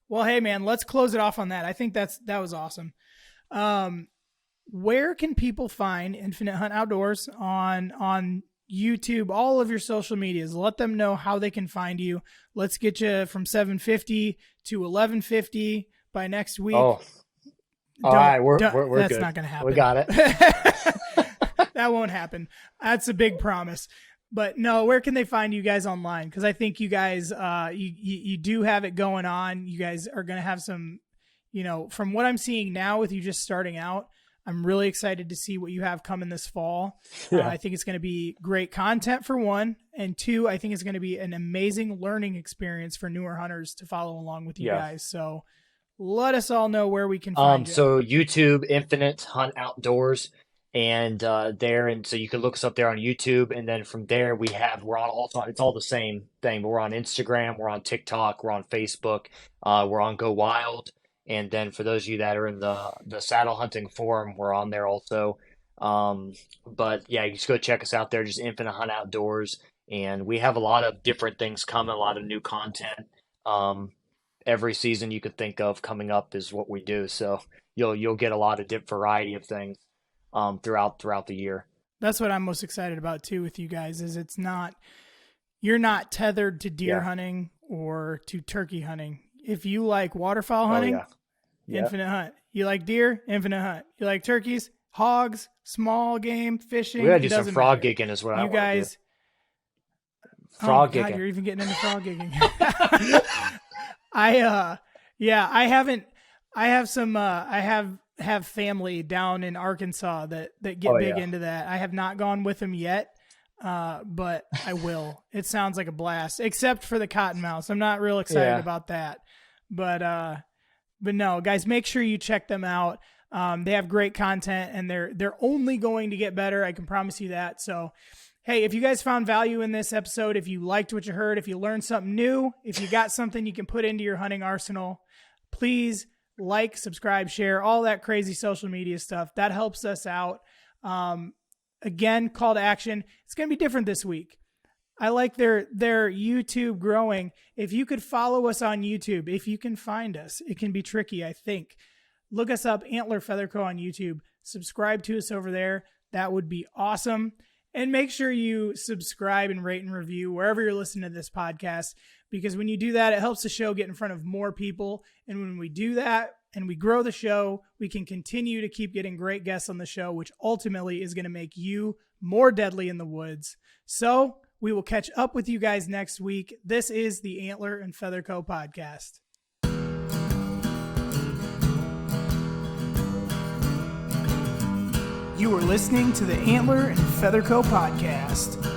well, hey man, let's close it off on that. I think that was awesome. Where can people find Infinite Hunt Outdoors on YouTube, all of your social medias? Let them know how they can find you. Let's get you from 750 to 1150 by next week. Oh, all right. We're that's good. That's not going to happen. We got it. That won't happen. That's a big promise. But no, where can they find you guys online? Because I think you guys, you do have it going on. You guys are going to have some, from what I'm seeing now with you just starting out, I'm really excited to see what you have coming this fall. Yeah. I think it's going to be great content for one. And two, I think it's going to be an amazing learning experience for newer hunters to follow along with you guys. So let us all know where we can find you. So YouTube, Infinite Hunt Outdoors, and so you can look us up there on YouTube. And then from there, we're on it's all the same thing, but we're on Instagram, we're on TikTok, we're on Facebook, we're on Go Wild. And then for those of you that are in the saddle hunting forum, we're on there also. But yeah, you just go check us out there, just Infinite Hunt Outdoors. And we have a lot of different things coming, a lot of new content. Every season you could think of coming up is what we do. So you'll get a lot of variety of things throughout the year. That's what I'm most excited about too with you guys, is you're not tethered to deer hunting or to turkey hunting. If you like waterfowl hunting, Infinite Hunt. You like deer, Infinite Hunt. You like turkeys, hogs, small game, fishing. We gotta do some frog gigging as well. You guys, frog gigging. God, you're even getting into frog gigging. I have family down in Arkansas that get big into that. I have not gone with them yet. But I will. It sounds like a blast, except for the cottonmouths. I'm not real excited about that. But no, guys, make sure you check them out. They have great content, and they're only going to get better. I can promise you that. So, hey, if you guys found value in this episode, if you liked what you heard, if you learned something new, if you got something you can put into your hunting arsenal, please like, subscribe, share, all that crazy social media stuff. That helps us out. Again, call to action. It's going to be different this week. I like their YouTube growing. If you could follow us on YouTube, if you can find us, it can be tricky, I think. Look us up, Antler Feather Co. on YouTube. Subscribe to us over there. That would be awesome. And make sure you subscribe and rate and review wherever you're listening to this podcast, because when you do that, it helps the show get in front of more people. And when we do that and we grow the show, we can continue to keep getting great guests on the show, which ultimately is going to make you more deadly in the woods. So we will catch up with you guys next week. This is the Antler and Feather Co. podcast. You are listening to the Antler and Feather Co. podcast.